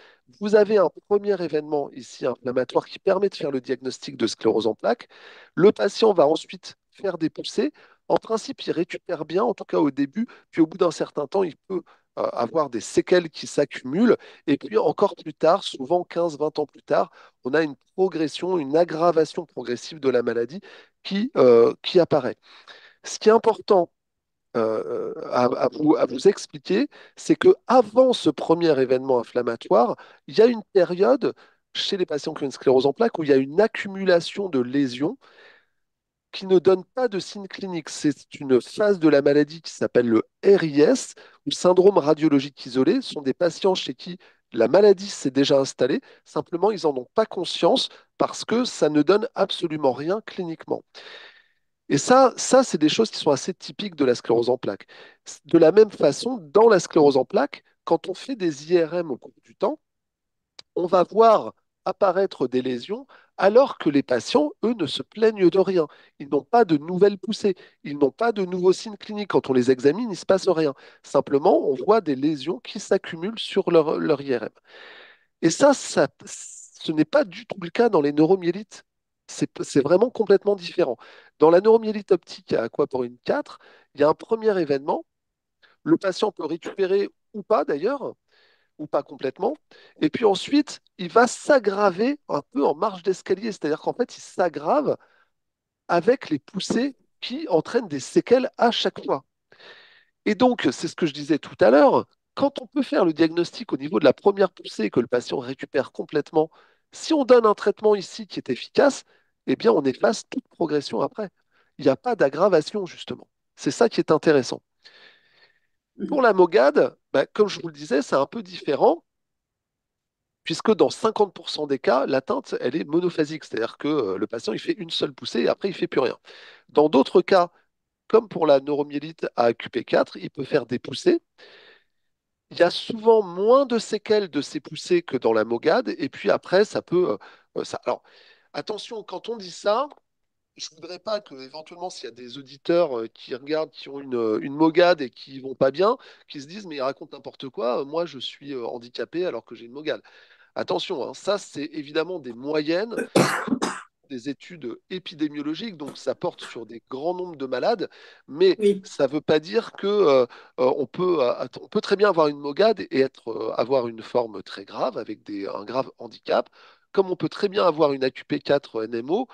Vous avez un premier événement ici inflammatoire qui permet de faire le diagnostic de sclérose en plaques. Le patient va ensuite faire des poussées. En principe, il récupère bien, en tout cas au début, puis au bout d'un certain temps, il peut avoir des séquelles qui s'accumulent. Et puis encore plus tard, souvent 15-20 ans plus tard, on a une progression, une aggravation progressive de la maladie qui apparaît. Ce qui est important à vous expliquer, c'est que avant ce premier événement inflammatoire, il y a une période chez les patients qui ont une sclérose en plaques où il y a une accumulation de lésions qui ne donne pas de signes cliniques. C'est une phase de la maladie qui s'appelle le RIS, ou syndrome radiologique isolé. Ce sont des patients chez qui la maladie s'est déjà installée, simplement ils n'en ont pas conscience parce que ça ne donne absolument rien cliniquement. Et ça c'est des choses qui sont assez typiques de la sclérose en plaques. De la même façon, dans la sclérose en plaques, quand on fait des IRM au cours du temps, on va voir apparaître des lésions alors que les patients, eux, ne se plaignent de rien. Ils n'ont pas de nouvelles poussées, ils n'ont pas de nouveaux signes cliniques. Quand on les examine, il ne se passe rien. Simplement, on voit des lésions qui s'accumulent sur leur IRM. Et ce n'est pas du tout le cas dans les neuromyélites. C'est vraiment complètement différent. Dans la neuromyélite optique à aquaporine 4, il y a un premier événement. Le patient peut récupérer ou pas d'ailleurs. ou pas complètement. Et puis ensuite, il va s'aggraver un peu en marge d'escalier, c'est-à-dire qu'en fait, il s'aggrave avec les poussées qui entraînent des séquelles à chaque fois. Et donc, c'est ce que je disais tout à l'heure, quand on peut faire le diagnostic au niveau de la première poussée et que le patient récupère complètement, si on donne un traitement ici qui est efficace, eh bien, on efface toute progression après. Il n'y a pas d'aggravation, justement. C'est ça qui est intéressant. Pour la MOGAD, bah, comme je vous le disais, c'est un peu différent, puisque dans 50% des cas, l'atteinte, elle est monophasique, c'est-à-dire que le patient, il fait une seule poussée et après, il ne fait plus rien. Dans d'autres cas, comme pour la neuromyélite à QP4, il peut faire des poussées. Il y a souvent moins de séquelles de ces poussées que dans la MOGAD, et puis après, ça peut... ça... Alors, attention, quand on dit ça, je voudrais pas que, éventuellement, s'il y a des auditeurs qui regardent, qui ont une MOGAD et qui vont pas bien, qui se disent, mais ils racontent n'importe quoi, moi je suis handicapé alors que j'ai une MOGAD. Attention, hein, ça c'est évidemment des moyennes, des études épidémiologiques, donc ça porte sur des grands nombres de malades, mais Oui. ça ne veut pas dire que on peut très bien avoir une MOGAD et avoir une forme très grave avec un grave handicap, comme on peut très bien avoir une AQP4 NMO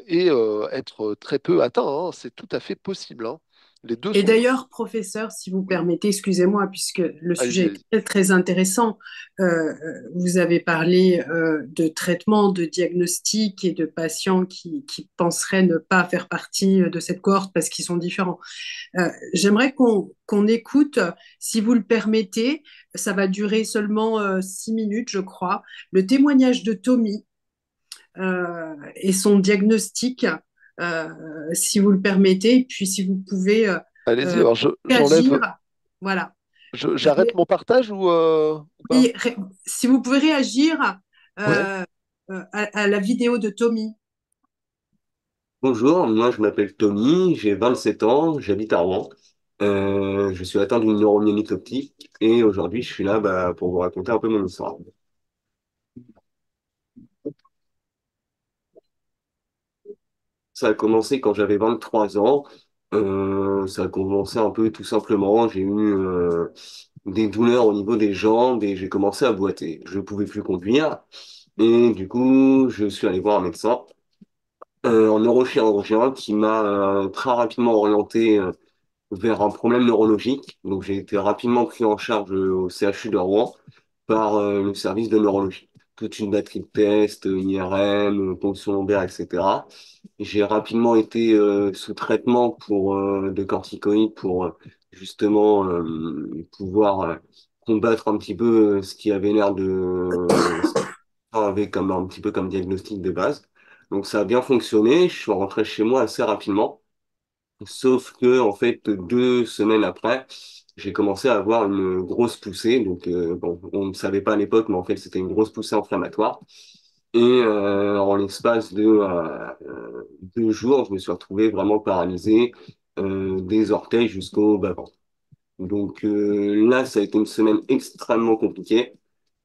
et être très peu atteint, hein. C'est tout à fait possible, hein. Les deux Et sont possibles. d'ailleurs, professeur, si vous permettez, excusez-moi, puisque le Allez-y, sujet est allez-y. très, très intéressant, vous avez parlé de traitement, de diagnostic et de patients qui penseraient ne pas faire partie de cette cohorte parce qu'ils sont différents. J'aimerais qu'on écoute, si vous le permettez, ça va durer seulement 6 minutes, je crois, le témoignage de Tommy et son diagnostic, si vous le permettez, et puis si vous pouvez Allez-y, euh, alors réagir, voilà. j'arrête mon partage ou pas? Oui, si vous pouvez réagir Ouais. euh, à la vidéo de Tommy. Bonjour, moi je m'appelle Tony, j'ai 27 ans, j'habite à Rouen. Je suis atteint d'une neuromyélite optique et aujourd'hui je suis là pour vous raconter un peu mon histoire. Ça a commencé quand j'avais 23 ans. Ça a commencé un peu tout simplement. J'ai eu des douleurs au niveau des jambes et j'ai commencé à boiter. Je ne pouvais plus conduire et du coup je suis allé voir un médecin, un neurochirurgien qui m'a très rapidement orienté vers un problème neurologique. Donc, j'ai été rapidement pris en charge au CHU de Rouen par le service de neurologie. Toute une batterie de tests, IRM, ponction lombaire, etc. J'ai rapidement été sous traitement de corticoïdes pour justement pouvoir combattre un petit peu ce qui avait l'air ce qui avait comme un petit peu comme diagnostic de base. Donc ça a bien fonctionné. Je suis rentré chez moi assez rapidement. Sauf que, en fait, 2 semaines après, j'ai commencé à avoir une grosse poussée. Donc, bon, on ne savait pas à l'époque, mais en fait, c'était une grosse poussée inflammatoire. Et en l'espace de 2 jours, je me suis retrouvé vraiment paralysé des orteils jusqu'au bas-ventre. Donc là, ça a été une semaine extrêmement compliquée,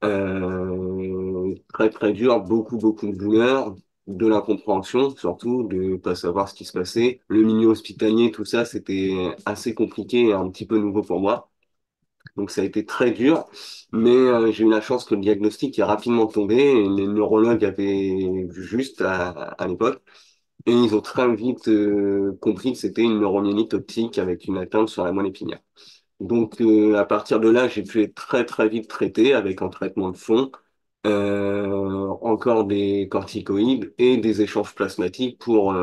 très très dure, beaucoup beaucoup de douleur, de l'incompréhension surtout, de pas savoir ce qui se passait. Le milieu hospitalier, tout ça, c'était assez compliqué et un petit peu nouveau pour moi. Donc ça a été très dur, mais j'ai eu la chance que le diagnostic est rapidement tombé et les neurologues avaient vu juste à l'époque. Et ils ont très vite compris que c'était une neuromyélite optique avec une atteinte sur la moelle épinière. Donc, à partir de là, j'ai pu être très, très vite traité avec un traitement de fond, encore des corticoïdes et des échanges plasmatiques pour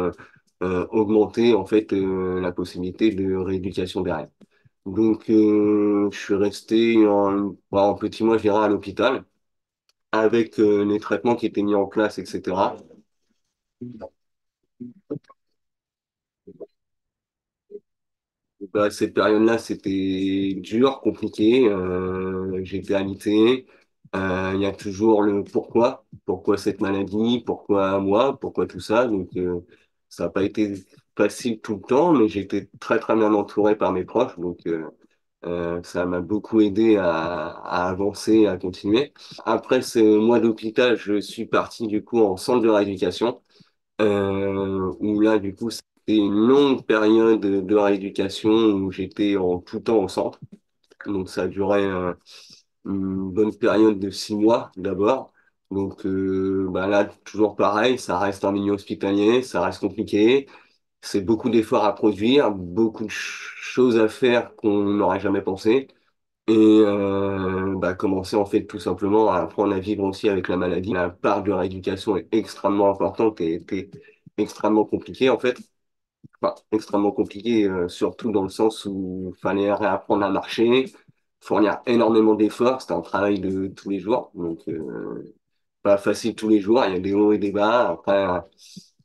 augmenter, en fait, la possibilité de rééducation derrière. Donc, je suis resté un petit mois, je dirais, à l'hôpital avec les traitements qui étaient mis en place, etc. Bah, cette période-là, c'était dur, compliqué. J'étais alité. Il y a toujours le pourquoi. Pourquoi cette maladie? Pourquoi moi? Pourquoi tout ça? Donc, ça n'a pas été facile tout le temps, mais j'étais très, très bien entouré par mes proches. Donc, ça m'a beaucoup aidé à avancer, à continuer. Après ce mois d'hôpital, je suis parti du coup en centre de rééducation où là, du coup, c'était une longue période de rééducation où j'étais en tout temps au centre. Donc, ça a duré une bonne période de 6 mois d'abord. Donc bah là, toujours pareil, ça reste un milieu hospitalier, ça reste compliqué. C'est beaucoup d'efforts à produire, beaucoup de choses à faire qu'on n'aurait jamais pensé. Et bah, commencer en fait tout simplement à apprendre à vivre aussi avec la maladie. La part de rééducation est extrêmement importante et était extrêmement compliquée en fait. Enfin, extrêmement compliquée, surtout dans le sens où il fallait réapprendre à marcher, fournir énormément d'efforts. C'était un travail de tous les jours. Donc, pas facile tous les jours, il y a des hauts et des bas. Après,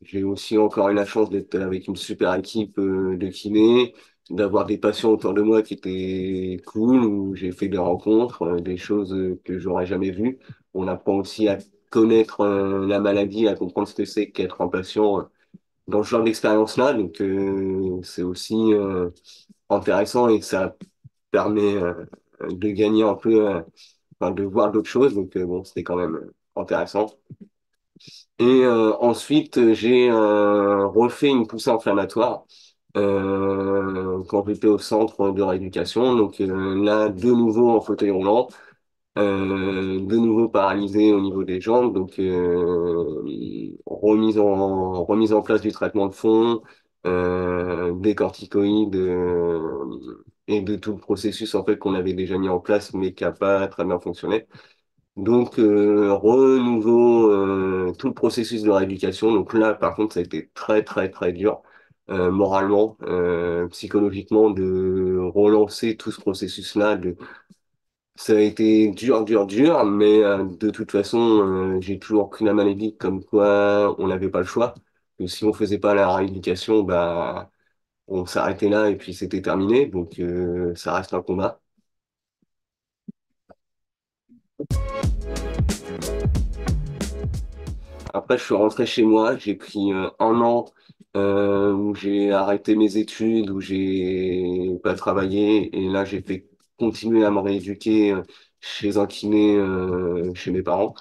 j'ai aussi encore eu la chance d'être avec une super équipe de kinés, d'avoir des patients autour de moi qui étaient cool, où j'ai fait des rencontres, des choses que j'aurais jamais vues. On apprend aussi à connaître la maladie, à comprendre ce que c'est qu'être un patient dans ce genre d'expérience-là. Donc, c'est aussi intéressant et ça permet de gagner un peu, enfin, de voir d'autres choses. Donc, bon, c'était quand même intéressant. Et ensuite, j'ai refait une poussée inflammatoire quand j'étais au centre de rééducation. Donc là, de nouveau en fauteuil roulant, de nouveau paralysé au niveau des jambes. Donc remise en place du traitement de fond, des corticoïdes et de tout le processus en fait qu'on avait déjà mis en place mais qui n'a pas très bien fonctionné. Donc, renouveau, tout le processus de rééducation. Donc là, par contre, ça a été très, très, très dur, moralement, psychologiquement, de relancer tout ce processus-là. Ça a été dur, dur, dur, mais de toute façon, j'ai toujours pris la maladie comme quoi on n'avait pas le choix. Que si on faisait pas la rééducation, bah, on s'arrêtait là et puis c'était terminé. Donc, ça reste un combat. Après, je suis rentré chez moi, j'ai pris 1 an où j'ai arrêté mes études, où j'ai pas travaillé, et là j'ai fait continuer à me rééduquer chez un kiné, chez mes parents.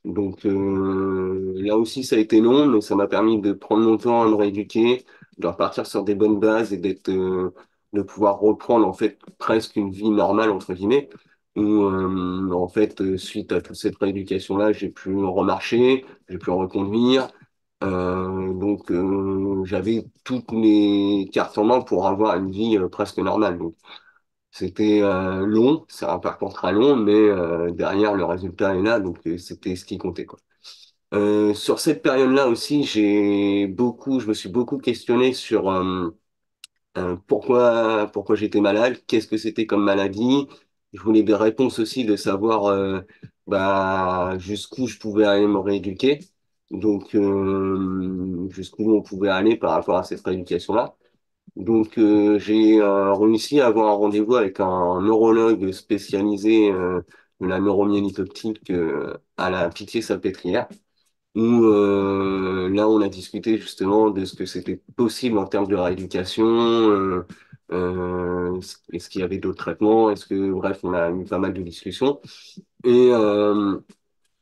Donc là aussi ça a été long, mais ça m'a permis de prendre mon temps à me rééduquer, de repartir sur des bonnes bases et de pouvoir reprendre en fait presque une vie normale entre guillemets. Où en fait suite à toute cette rééducation-là, j'ai pu remarcher, j'ai pu reconduire. Donc j'avais toutes les cartes en main pour avoir une vie presque normale. Donc c'était long, c'est un parcours très long, mais derrière le résultat est là, donc c'était ce qui comptait, quoi. Sur cette période-là aussi, je me suis beaucoup questionné sur pourquoi j'étais malade, qu'est-ce que c'était comme maladie. Je voulais des réponses aussi de savoir bah, jusqu'où je pouvais aller me rééduquer, donc jusqu'où on pouvait aller par rapport à cette rééducation-là. Donc j'ai réussi à avoir un rendez-vous avec un neurologue spécialisé de la neuromyélite optique à la Pitié-Salpêtrière où là on a discuté justement de ce que c'était possible en termes de rééducation, est-ce qu'il y avait d'autres traitements, est-ce que bref on a eu pas mal de discussions et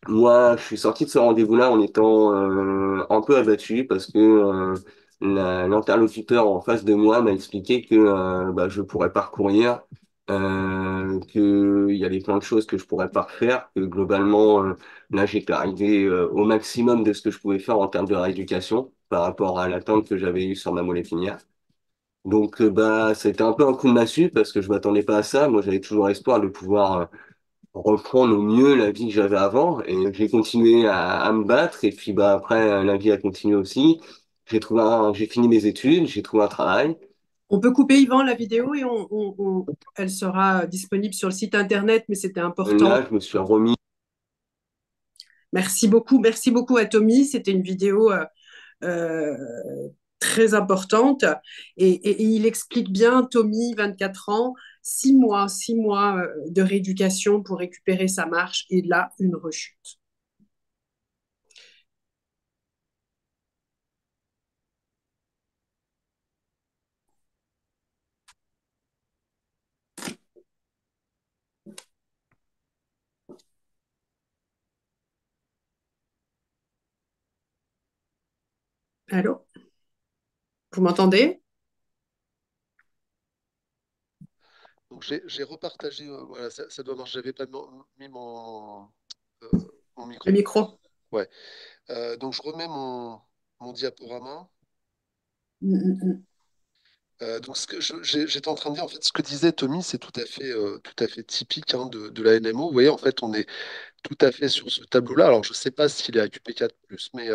moi je suis sorti de ce rendez-vous-là en étant un peu abattu parce que l'interlocuteur en face de moi m'a expliqué que bah, je pourrais parcourir, qu'il y avait plein de choses que je pourrais pas refaire, que globalement là j'étais arrivé au maximum de ce que je pouvais faire en termes de rééducation par rapport à l'attente que j'avais eue sur ma moelle épinière. Donc bah c'était un peu un coup de massue parce que je m'attendais pas à ça. Moi j'avais toujours espoir de pouvoir reprendre au mieux la vie que j'avais avant et j'ai continué à me battre et puis bah après la vie a continué aussi. J'ai fini mes études, j'ai trouvé un travail. On peut couper, Yvan, la vidéo et elle sera disponible sur le site internet, mais c'était important. Là, je me suis remis. Merci beaucoup à Tommy. C'était une vidéo euh, très importante et il explique bien, Tommy, 24 ans, 6 mois de rééducation pour récupérer sa marche et là, une rechute. Allô? Vous m'entendez? Donc j'ai repartagé, voilà, ça doit marcher. J'avais pas mis euh, mon Le micro. micro. Ouais. Donc je remets mon diaporama. Mm, mm, mm. Donc ce que j'étais en train de dire, en fait, ce que disait Tommy, c'est tout à fait typique hein, de la NMO. Vous voyez, en fait, on est tout à fait sur ce tableau-là. Alors je sais pas s'il est à QP4+, mais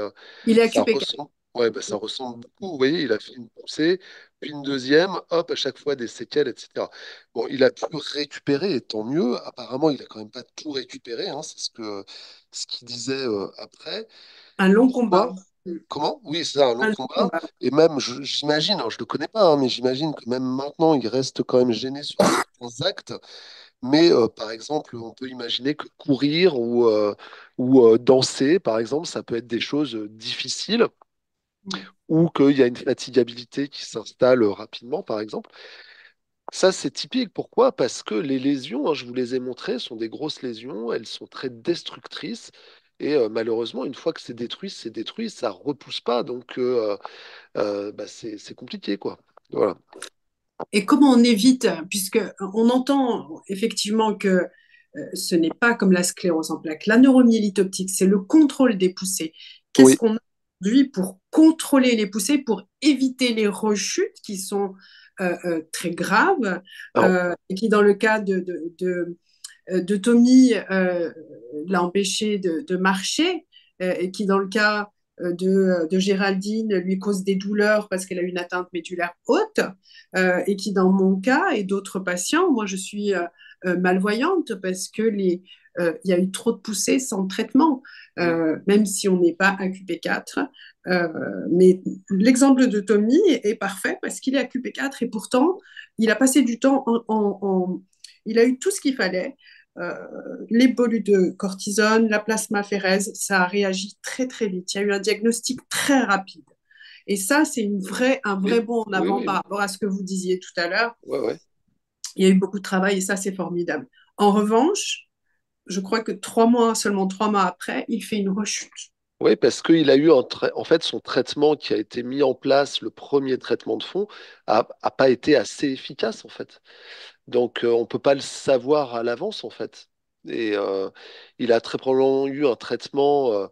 Il est à ça QP4. ressemble. Ouais, bah, ça ressemble beaucoup. Vous voyez, il a fait une poussée, puis une deuxième, hop, à chaque fois des séquelles, etc. Bon, il a pu récupérer, et tant mieux. Apparemment, il a quand même pas tout récupéré, hein, c'est ce qu'il disait après. Un long combat. Pourquoi? Comment? Oui, c'est ça, un long Un long combat. combat. Et même, j'imagine, alors je le connais pas, hein, mais j'imagine que même maintenant, il reste quand même gêné sur certains actes. Mais par exemple, on peut imaginer que courir ou danser, par exemple, ça peut être des choses difficiles ou qu'il y a une fatigabilité qui s'installe rapidement, par exemple. Ça, c'est typique. Pourquoi? Parce que les lésions, hein, je vous les ai montrées, sont des grosses lésions. Elles sont très destructrices. Et malheureusement, une fois que c'est détruit, ça repousse pas. Donc, bah, c'est compliqué, quoi. Voilà. Et comment on évite, puisque on entend effectivement que ce n'est pas comme la sclérose en plaques. La neuromyélite optique, c'est le contrôle des poussées. Qu'est-ce Oui. qu'on a aujourd'hui pour contrôler les poussées, pour éviter les rechutes qui sont très graves Alors, et qui, dans le cas de Tommy, l'a empêché de marcher et qui, dans le cas de Géraldine, lui cause des douleurs parce qu'elle a une atteinte médulaire haute et qui, dans mon cas et d'autres patients, moi, je suis malvoyante parce que il y a eu trop de poussées sans traitement, mm, même si on n'est pas à QP4. Mais l'exemple de Tommy est parfait parce qu'il est à QP4 et pourtant, il a passé du temps il a eu tout ce qu'il fallait. Euh, les bolus de cortisone, la plasmaphérèse, ça a réagi très très vite. Il y a eu un diagnostic très rapide. Et ça, c'est un vrai oui, bond en oui, avant oui, par oui. rapport à ce que vous disiez tout à l'heure. Ouais, ouais. Il y a eu beaucoup de travail et ça, c'est formidable. En revanche, je crois que seulement 3 mois après, il fait une rechute. Oui, parce qu'il a eu en fait son traitement qui a été mis en place, le premier traitement de fond, a pas été assez efficace en fait. Donc on peut pas le savoir à l'avance en fait. Et il a très probablement eu un traitement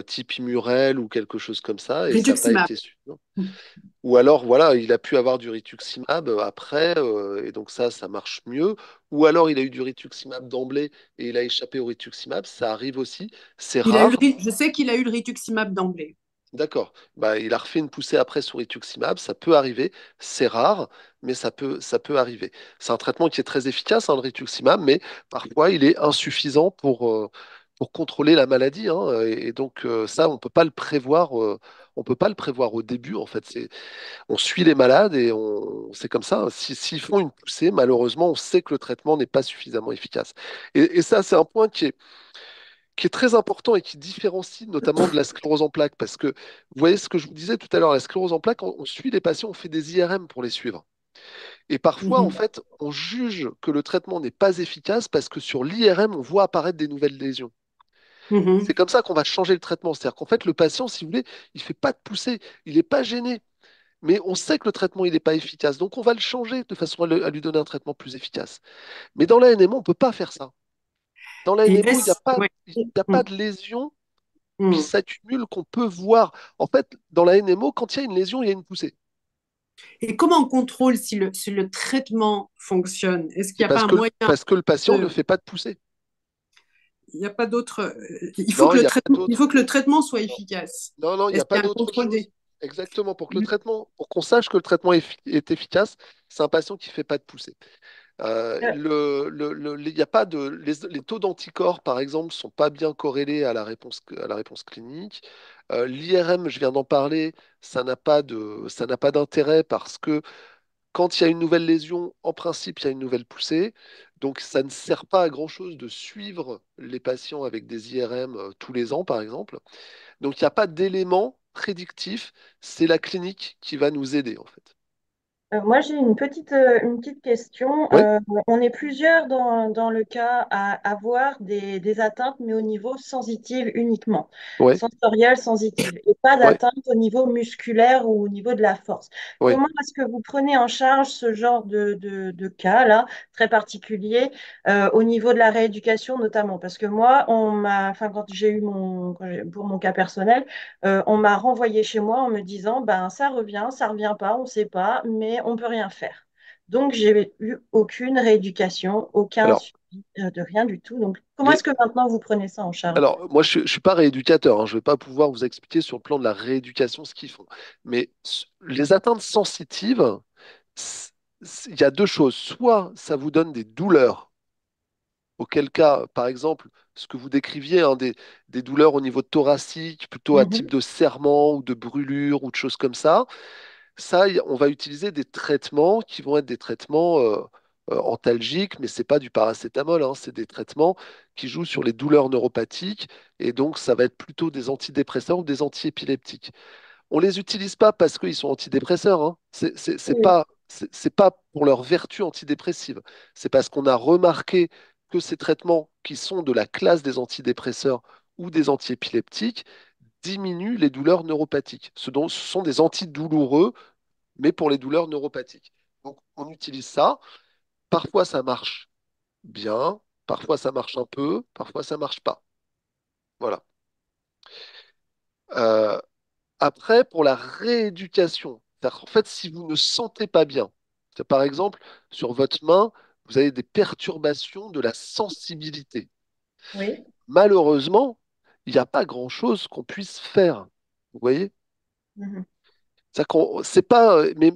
type Immurel ou quelque chose comme ça, et ça n'a pas Rituximab. été suffisant. Ou alors, voilà, il a pu avoir du rituximab après, et donc ça marche mieux. Ou alors, il a eu du rituximab d'emblée et il a échappé au rituximab, ça arrive aussi, c'est rare. Je sais qu'il a eu le rituximab d'emblée. D'accord. Bah, il a refait une poussée après sur rituximab, ça peut arriver, c'est rare, mais ça peut arriver. C'est un traitement qui est très efficace, hein, le rituximab, mais parfois il est insuffisant pour contrôler la maladie, hein, et donc ça, on peut pas le prévoir, on peut pas le prévoir au début, en fait. On suit les malades et c'est comme ça. S'ils font une poussée, malheureusement, on sait que le traitement n'est pas suffisamment efficace. Et ça, c'est un point qui est très important et qui différencie notamment de la sclérose en plaques. Parce que vous voyez ce que je vous disais tout à l'heure, la sclérose en plaques, on suit les patients, on fait des IRM pour les suivre. Et parfois, en Mhm. fait, on juge que le traitement n'est pas efficace parce que sur l'IRM, on voit apparaître des nouvelles lésions. C'est Mhm. comme ça qu'on va changer le traitement. C'est-à-dire qu'en fait, le patient, si vous voulez, il fait pas de poussée, il n'est pas gêné. Mais on sait que le traitement, il n'est pas efficace. Donc, on va le changer de façon à lui donner un traitement plus efficace. Mais dans la NMO, on ne peut pas faire ça. Dans la Et NMO, ouais. il y a pas de lésion qui Mhm. s'accumule, qu'on peut voir. En fait, dans la NMO, quand il y a une lésion, il y a une poussée. Et comment on contrôle si le traitement fonctionne? Est-ce qu'il C'est n'y a pas un moyen parce que le patient ne de... fait pas de poussée. Il n'y a pas d'autre... Non, il n'y a pas il d'autre. faut que le traitement soit Non, efficace. non, il n'y Est-ce a pas qu'il y a un d'autre contrôle chose. des... Exactement. Pour qu'on sache que le traitement est efficace, c'est un patient qui ne fait pas de poussée. Il y a pas de, les taux d'anticorps, par exemple, sont pas bien corrélés à la réponse clinique. L'IRM, je viens d'en parler, ça n'a pas d'intérêt parce que quand il y a une nouvelle lésion, en principe, il y a une nouvelle poussée. Donc, ça ne sert pas à grand-chose de suivre les patients avec des IRM tous les ans, par exemple. Donc, il n'y a pas d'élément prédictif. C'est la clinique qui va nous aider, en fait. Moi, j'ai une petite question. Oui, On est plusieurs dans le cas à avoir des atteintes, mais au niveau sensitif uniquement, oui, sensorielle sensitive, et pas oui, d'atteinte au niveau musculaire ou au niveau de la force. oui. Comment est-ce que vous prenez en charge ce genre de cas-là, très particulier, au niveau de la rééducation notamment? Parce que moi, enfin, quand j'ai eu pour mon cas personnel, on m'a renvoyé chez moi en me disant, ben, ça revient pas, on ne sait pas, mais on peut rien faire. Donc, j'ai eu aucune rééducation, aucun Alors, suivi de rien du tout. Donc, comment les, est-ce que maintenant vous prenez ça en charge? alors moi, je suis pas rééducateur, hein, je vais pas pouvoir vous expliquer sur le plan de la rééducation ce qu'ils font. Mais les atteintes sensitives, c- il y a deux choses. Soit ça vous donne des douleurs, auquel cas, par exemple, ce que vous décriviez, hein, des douleurs au niveau thoracique, plutôt à type Mhm, de serrement ou de brûlure ou de choses comme ça, on va utiliser des traitements qui vont être des traitements antalgiques, mais c'est pas du paracétamol, hein, c'est des traitements qui jouent sur les douleurs neuropathiques, et donc ça va être plutôt des antidépresseurs ou des antiépileptiques. On les utilise pas parce qu'ils sont antidépresseurs, hein. oui. C'est pas pour leur vertu antidépressive. C'est parce qu'on a remarqué que ces traitements qui sont de la classe des antidépresseurs ou des antiépileptiques diminuent les douleurs neuropathiques. Ce sont des antidouloureux, mais pour les douleurs neuropathiques. Donc on utilise ça. Parfois ça marche bien, parfois ça marche un peu, parfois ça marche pas. Voilà. Euh, Après, pour la rééducation, c'est-à-dire qu'en fait, si vous ne sentez pas bien, par exemple, sur votre main, vous avez des perturbations de la sensibilité. Oui. Malheureusement, il n'y a pas grand-chose qu'on puisse faire. Vous voyez? Mhm, C'est pas, mais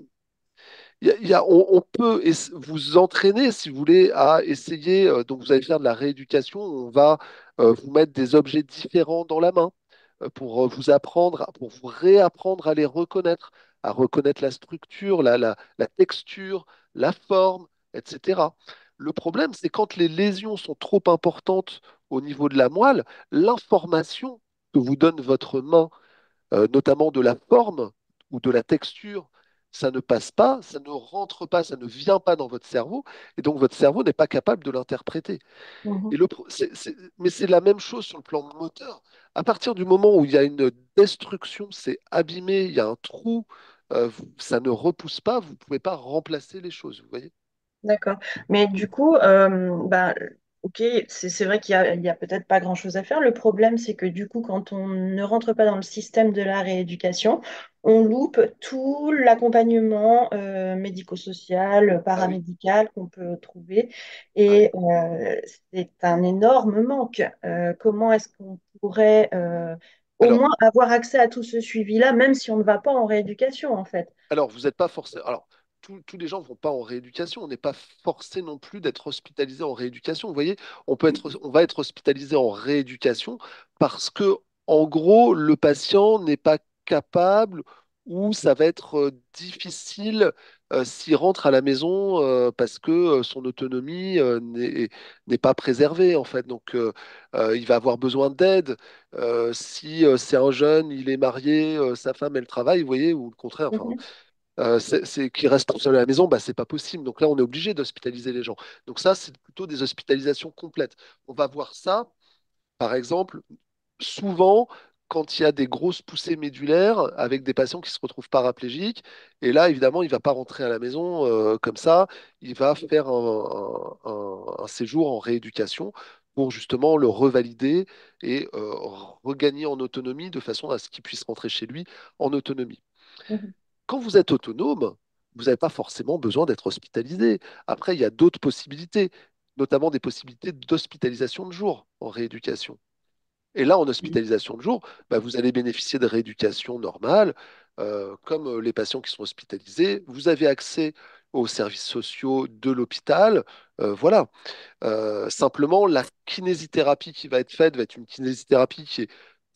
on peut vous entraîner, si vous voulez, à essayer. Donc, vous allez faire de la rééducation. On va vous mettre des objets différents dans la main pour vous apprendre, pour vous réapprendre à reconnaître la structure, la texture, la forme, etc. Le problème, c'est quand les lésions sont trop importantes au niveau de la moelle, l'information que vous donne votre main notamment de la forme ou de la texture, ça ne passe pas, ça ne rentre pas, ça ne vient pas dans votre cerveau, et donc votre cerveau n'est pas capable de l'interpréter. mhm. Mais c'est la même chose sur le plan moteur. À partir du moment où il y a une destruction, c'est abîmé, il y a un trou, ça ne repousse pas, vous ne pouvez pas remplacer les choses, vous voyez? D'accord. Mais du coup, bah, ok, c'est vrai il y a peut-être pas grand-chose à faire. Le problème, c'est que du coup, quand on ne rentre pas dans le système de la rééducation, on loupe tout l'accompagnement médico-social, Ah oui, paramédical qu'on peut trouver. ah oui. Et c'est un énorme manque. Comment est-ce qu'on pourrait au Alors, moins avoir accès à tout ce suivi-là, même si on ne va pas en rééducation, en fait? Alors, vous n'êtes pas forcé. Alors, tous les gens ne vont pas en rééducation. On n'est pas forcé non plus d'être hospitalisé en rééducation. Vous voyez, on va être hospitalisé en rééducation parce que, en gros, le patient n'est pas capable ou ça va être difficile s'il rentre à la maison parce que son autonomie n'est pas préservée, en fait. Donc, il va avoir besoin d'aide. Si c'est un jeune, il est marié, sa femme, elle travaille, vous voyez, ou le contraire. Enfin, Mhm, qui reste tout seul à la maison, bah, c'est pas possible. Donc là, on est obligé d'hospitaliser les gens. Donc ça, c'est plutôt des hospitalisations complètes. On va voir ça, par exemple, souvent quand il y a des grosses poussées médulaires avec des patients qui se retrouvent paraplégiques. Et là, évidemment, il va pas rentrer à la maison comme ça. Il va faire un séjour en rééducation pour justement le revalider et regagner en autonomie de façon à ce qu'il puisse rentrer chez lui en autonomie. mhm, Quand vous êtes autonome, vous n'avez pas forcément besoin d'être hospitalisé. Après, il y a d'autres possibilités, notamment des possibilités d'hospitalisation de jour en rééducation. Et là, en hospitalisation de jour, bah, vous allez bénéficier de rééducation normale, comme les patients qui sont hospitalisés. Vous avez accès aux services sociaux de l'hôpital. Voilà. Simplement, la kinésithérapie qui va être faite va être une kinésithérapie qui est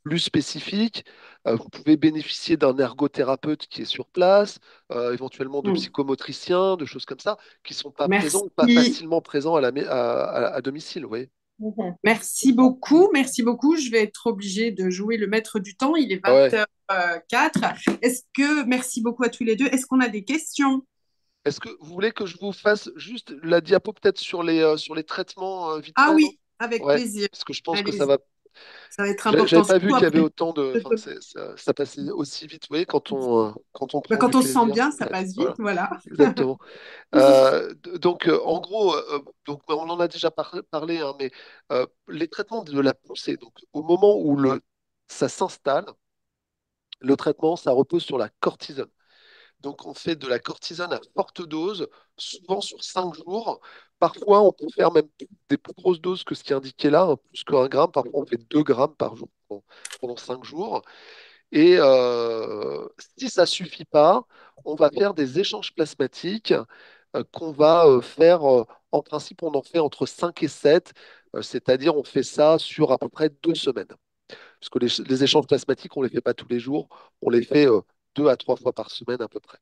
plus spécifique. Vous pouvez bénéficier d'un ergothérapeute qui est sur place, éventuellement de Mm. psychomotriciens, de choses comme ça, qui sont pas présents ou pas Merci. facilement présents à domicile, vous voyez. mhm. Merci beaucoup. Merci beaucoup. Je vais être obligée de jouer le maître du temps. Il est Ah ouais. 20h04. Merci beaucoup à tous les deux. Est-ce qu'on a des questions? Est-ce que vous voulez que je vous fasse juste la diapo peut-être sur les traitements vite Ah fait, non? oui, avec Ouais, plaisir. parce que je pense que ça Allez-y, va. ça va être J'avais important, pas vu surtout qu'il y avait après. autant de, enfin, ça passait aussi vite. Vous voyez, quand on Bah, prend quand du on se sent plaisir, bien, ça ouais, passe vite, voilà, voilà. exactement. Donc, en gros, donc, on en a déjà parlé, hein, mais les traitements de la poussée, donc au moment où ça s'installe, le traitement, ça repose sur la cortisone. Donc, on fait de la cortisone à forte dose, souvent sur 5 jours. Parfois, on peut faire même des plus grosses doses que ce qui est indiqué là, hein, plus qu'un gramme. Parfois, on fait 2 grammes par jour pendant 5 jours. Et si ça suffit pas, on va faire des échanges plasmatiques qu'on va faire, en principe, on en fait entre 5 et 7, c'est-à-dire on fait ça sur à peu près 2 semaines. Parce que les échanges plasmatiques, on ne les fait pas tous les jours, on les fait 2 à 3 fois par semaine à peu près.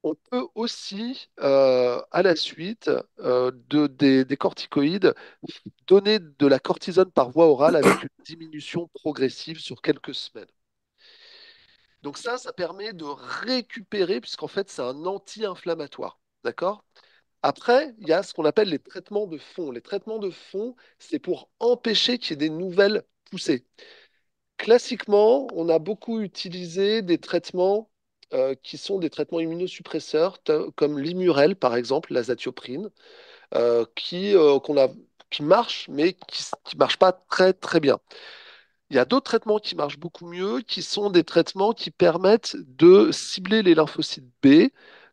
On peut aussi, à la suite des corticoïdes, donner de la cortisone par voie orale avec une diminution progressive sur quelques semaines. Donc ça permet de récupérer, puisqu'en fait, c'est un anti-inflammatoire. D'accord? Après, il y a ce qu'on appelle les traitements de fond. Les traitements de fond, c'est pour empêcher qu'il y ait des nouvelles poussées. Classiquement, on a beaucoup utilisé des traitements qui sont des traitements immunosuppresseurs, comme l'Immurel, par exemple, l'azatioprine, qui marchent, mais qui marchent pas très, très bien. Il y a d'autres traitements qui marchent beaucoup mieux, qui sont des traitements qui permettent de cibler les lymphocytes B,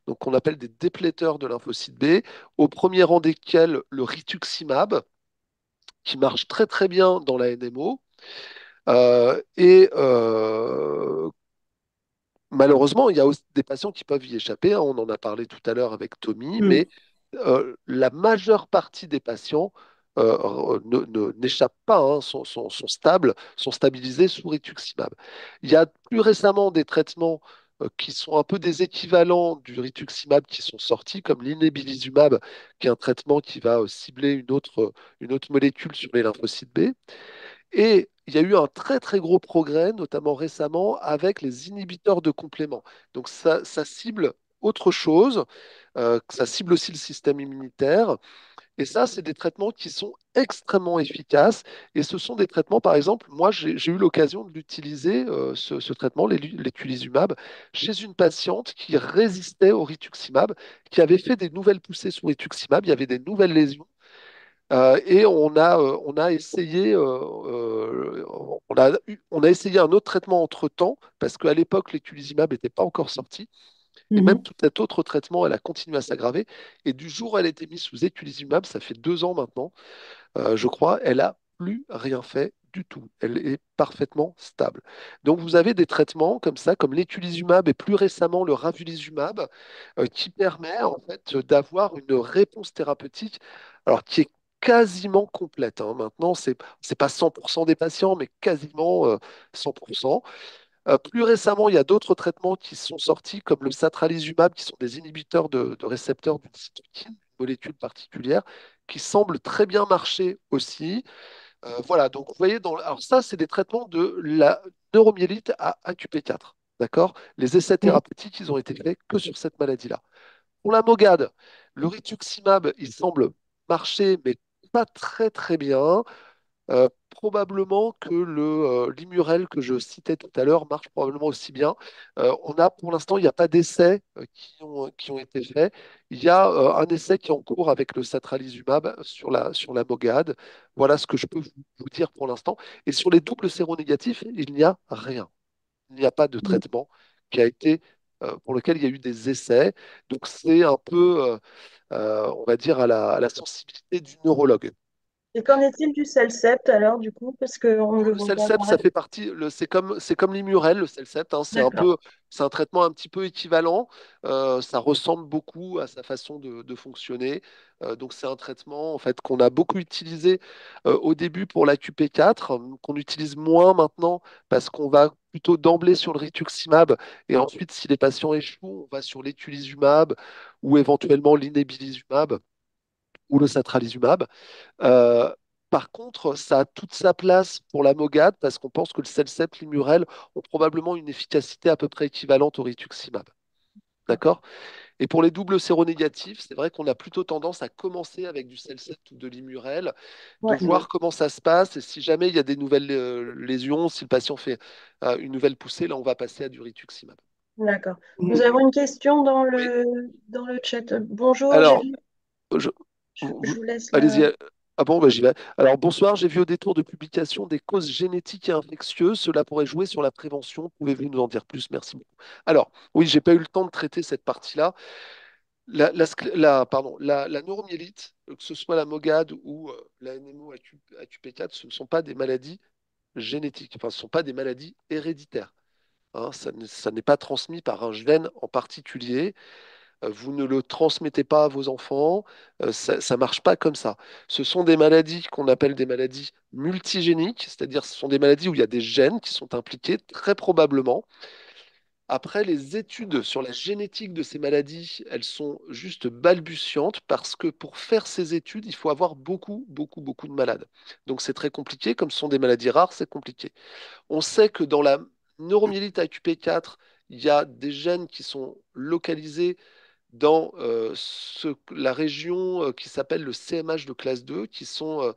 donc qu'on appelle des dépléteurs de lymphocytes B, au premier rang desquels le rituximab, qui marche très très bien dans la NMO. Et malheureusement, il y a aussi des patients qui peuvent y échapper, hein. On en a parlé tout à l'heure avec Tommy, Mm. mais la majeure partie des patients n'échappent pas, hein, sont stables, sont stabilisés sous rituximab. Il y a plus récemment des traitements qui sont un peu des équivalents du rituximab qui sont sortis, comme l'inébulizumab, qui est un traitement qui va cibler une autre molécule sur les lymphocytes B. Et il y a eu un très très gros progrès, notamment récemment, avec les inhibiteurs de complément. Donc ça cible autre chose, ça cible aussi le système immunitaire. Et ça, c'est des traitements qui sont extrêmement efficaces. Et ce sont des traitements, par exemple, moi j'ai eu l'occasion de l'utiliser, ce traitement, l'étulizumab, chez une patiente qui résistait au rituximab, qui avait fait des nouvelles poussées sous rituximab, il y avait des nouvelles lésions. Et on a essayé, on a essayé un autre traitement entre-temps, parce qu'à l'époque, l'étulizumab n'était pas encore sorti. Et même Mhm. tout cet autre traitement, elle a continué à s'aggraver. Et du jour où elle a été mise sous étulizumab, ça fait 2 ans maintenant, je crois, elle a plus rien fait du tout. Elle est parfaitement stable. Donc vous avez des traitements comme ça, comme l'étulizumab et plus récemment le ravulizumab, qui permet en fait d'avoir une réponse thérapeutique, alors qui est quasiment complète, hein. Maintenant, c'est pas 100% des patients, mais quasiment 100%. Plus récemment, il y a d'autres traitements qui sont sortis, comme le satralizumab, qui sont des inhibiteurs de récepteurs d'une cytokine, une molécule particulière, qui semblent très bien marcher aussi. Voilà, donc vous voyez, alors ça, c'est des traitements de la neuromyélite à AQP4. D'accord? Les essais Mm. thérapeutiques, ils ont été faits que sur cette maladie-là. Pour la MOGAD, le rituximab, il semble marcher, mais pas très très bien. Probablement que l'Immurel que je citais tout à l'heure marche probablement aussi bien. Pour l'instant, il n'y a pas d'essais qui ont été faits. Il y a un essai qui est en cours avec le satralizumab sur la MOGAD. Voilà ce que je peux vous dire pour l'instant. Et sur les doubles séronégatifs, il n'y a rien. Il n'y a pas de traitement qui a été, pour lequel il y a eu des essais. Donc c'est un peu, on va dire, à la sensibilité du neurologue. Et qu'en est-il du Celcept alors, du coup, parce qu'on ne Oh, le le voit pas Celcept, ça apparaître? fait partie, c'est comme l'Immurel, le Celcept, hein, D'accord. c'est un traitement un petit peu équivalent. Ça ressemble beaucoup à sa façon de fonctionner. Donc c'est un traitement en fait qu'on a beaucoup utilisé au début pour la QP4, qu'on utilise moins maintenant parce qu'on va plutôt d'emblée sur le rituximab et ensuite si les patients échouent, on va sur l'étulizumab ou éventuellement l'inébilizumab ou le satralizumab. Euh, Par contre, ça a toute sa place pour la MOGAD parce qu'on pense que le Celcept, l'Immurel ont probablement une efficacité à peu près équivalente au rituximab. D'accord? Et pour les doubles séronégatifs, c'est vrai qu'on a plutôt tendance à commencer avec du Celsep ou de l'Immurel, de Ouais, voir comment ça se passe, et si jamais il y a des nouvelles lésions, si le patient fait une nouvelle poussée, là, on va passer à du rituximab. d'accord. Nous avons une question Oui. dans le chat. Bonjour, j'ai Alors, vu. je, Je vous laisse allez-y. la. Ah bon, bah, j'y vais. Alors, bonsoir, j'ai vu au détour de publication des causes génétiques et infectieuses. Cela pourrait jouer sur la prévention. Pouvez-vous nous en dire plus? Merci beaucoup. Alors, oui, j'ai pas eu le temps de traiter cette partie-là. Pardon, la neuromyélite, que ce soit la MOGAD ou la NMO AQP4, ce ne sont pas des maladies génétiques, enfin, ce ne sont pas des maladies héréditaires. Hein. Ça n'est pas transmis par un gène en particulier. Vous ne le transmettez pas à vos enfants. Ça ne marche pas comme ça. Ce sont des maladies qu'on appelle des maladies multigéniques, c'est-à-dire ce sont des maladies où il y a des gènes qui sont impliqués, très probablement. Après, les études sur la génétique de ces maladies, elles sont juste balbutiantes parce que pour faire ces études, il faut avoir beaucoup, beaucoup, beaucoup de malades. Donc c'est très compliqué. Comme ce sont des maladies rares, c'est compliqué. On sait que dans la neuromyélite AQP4, il y a des gènes qui sont localisés dans la région qui s'appelle le CMH de classe 2, qui sont,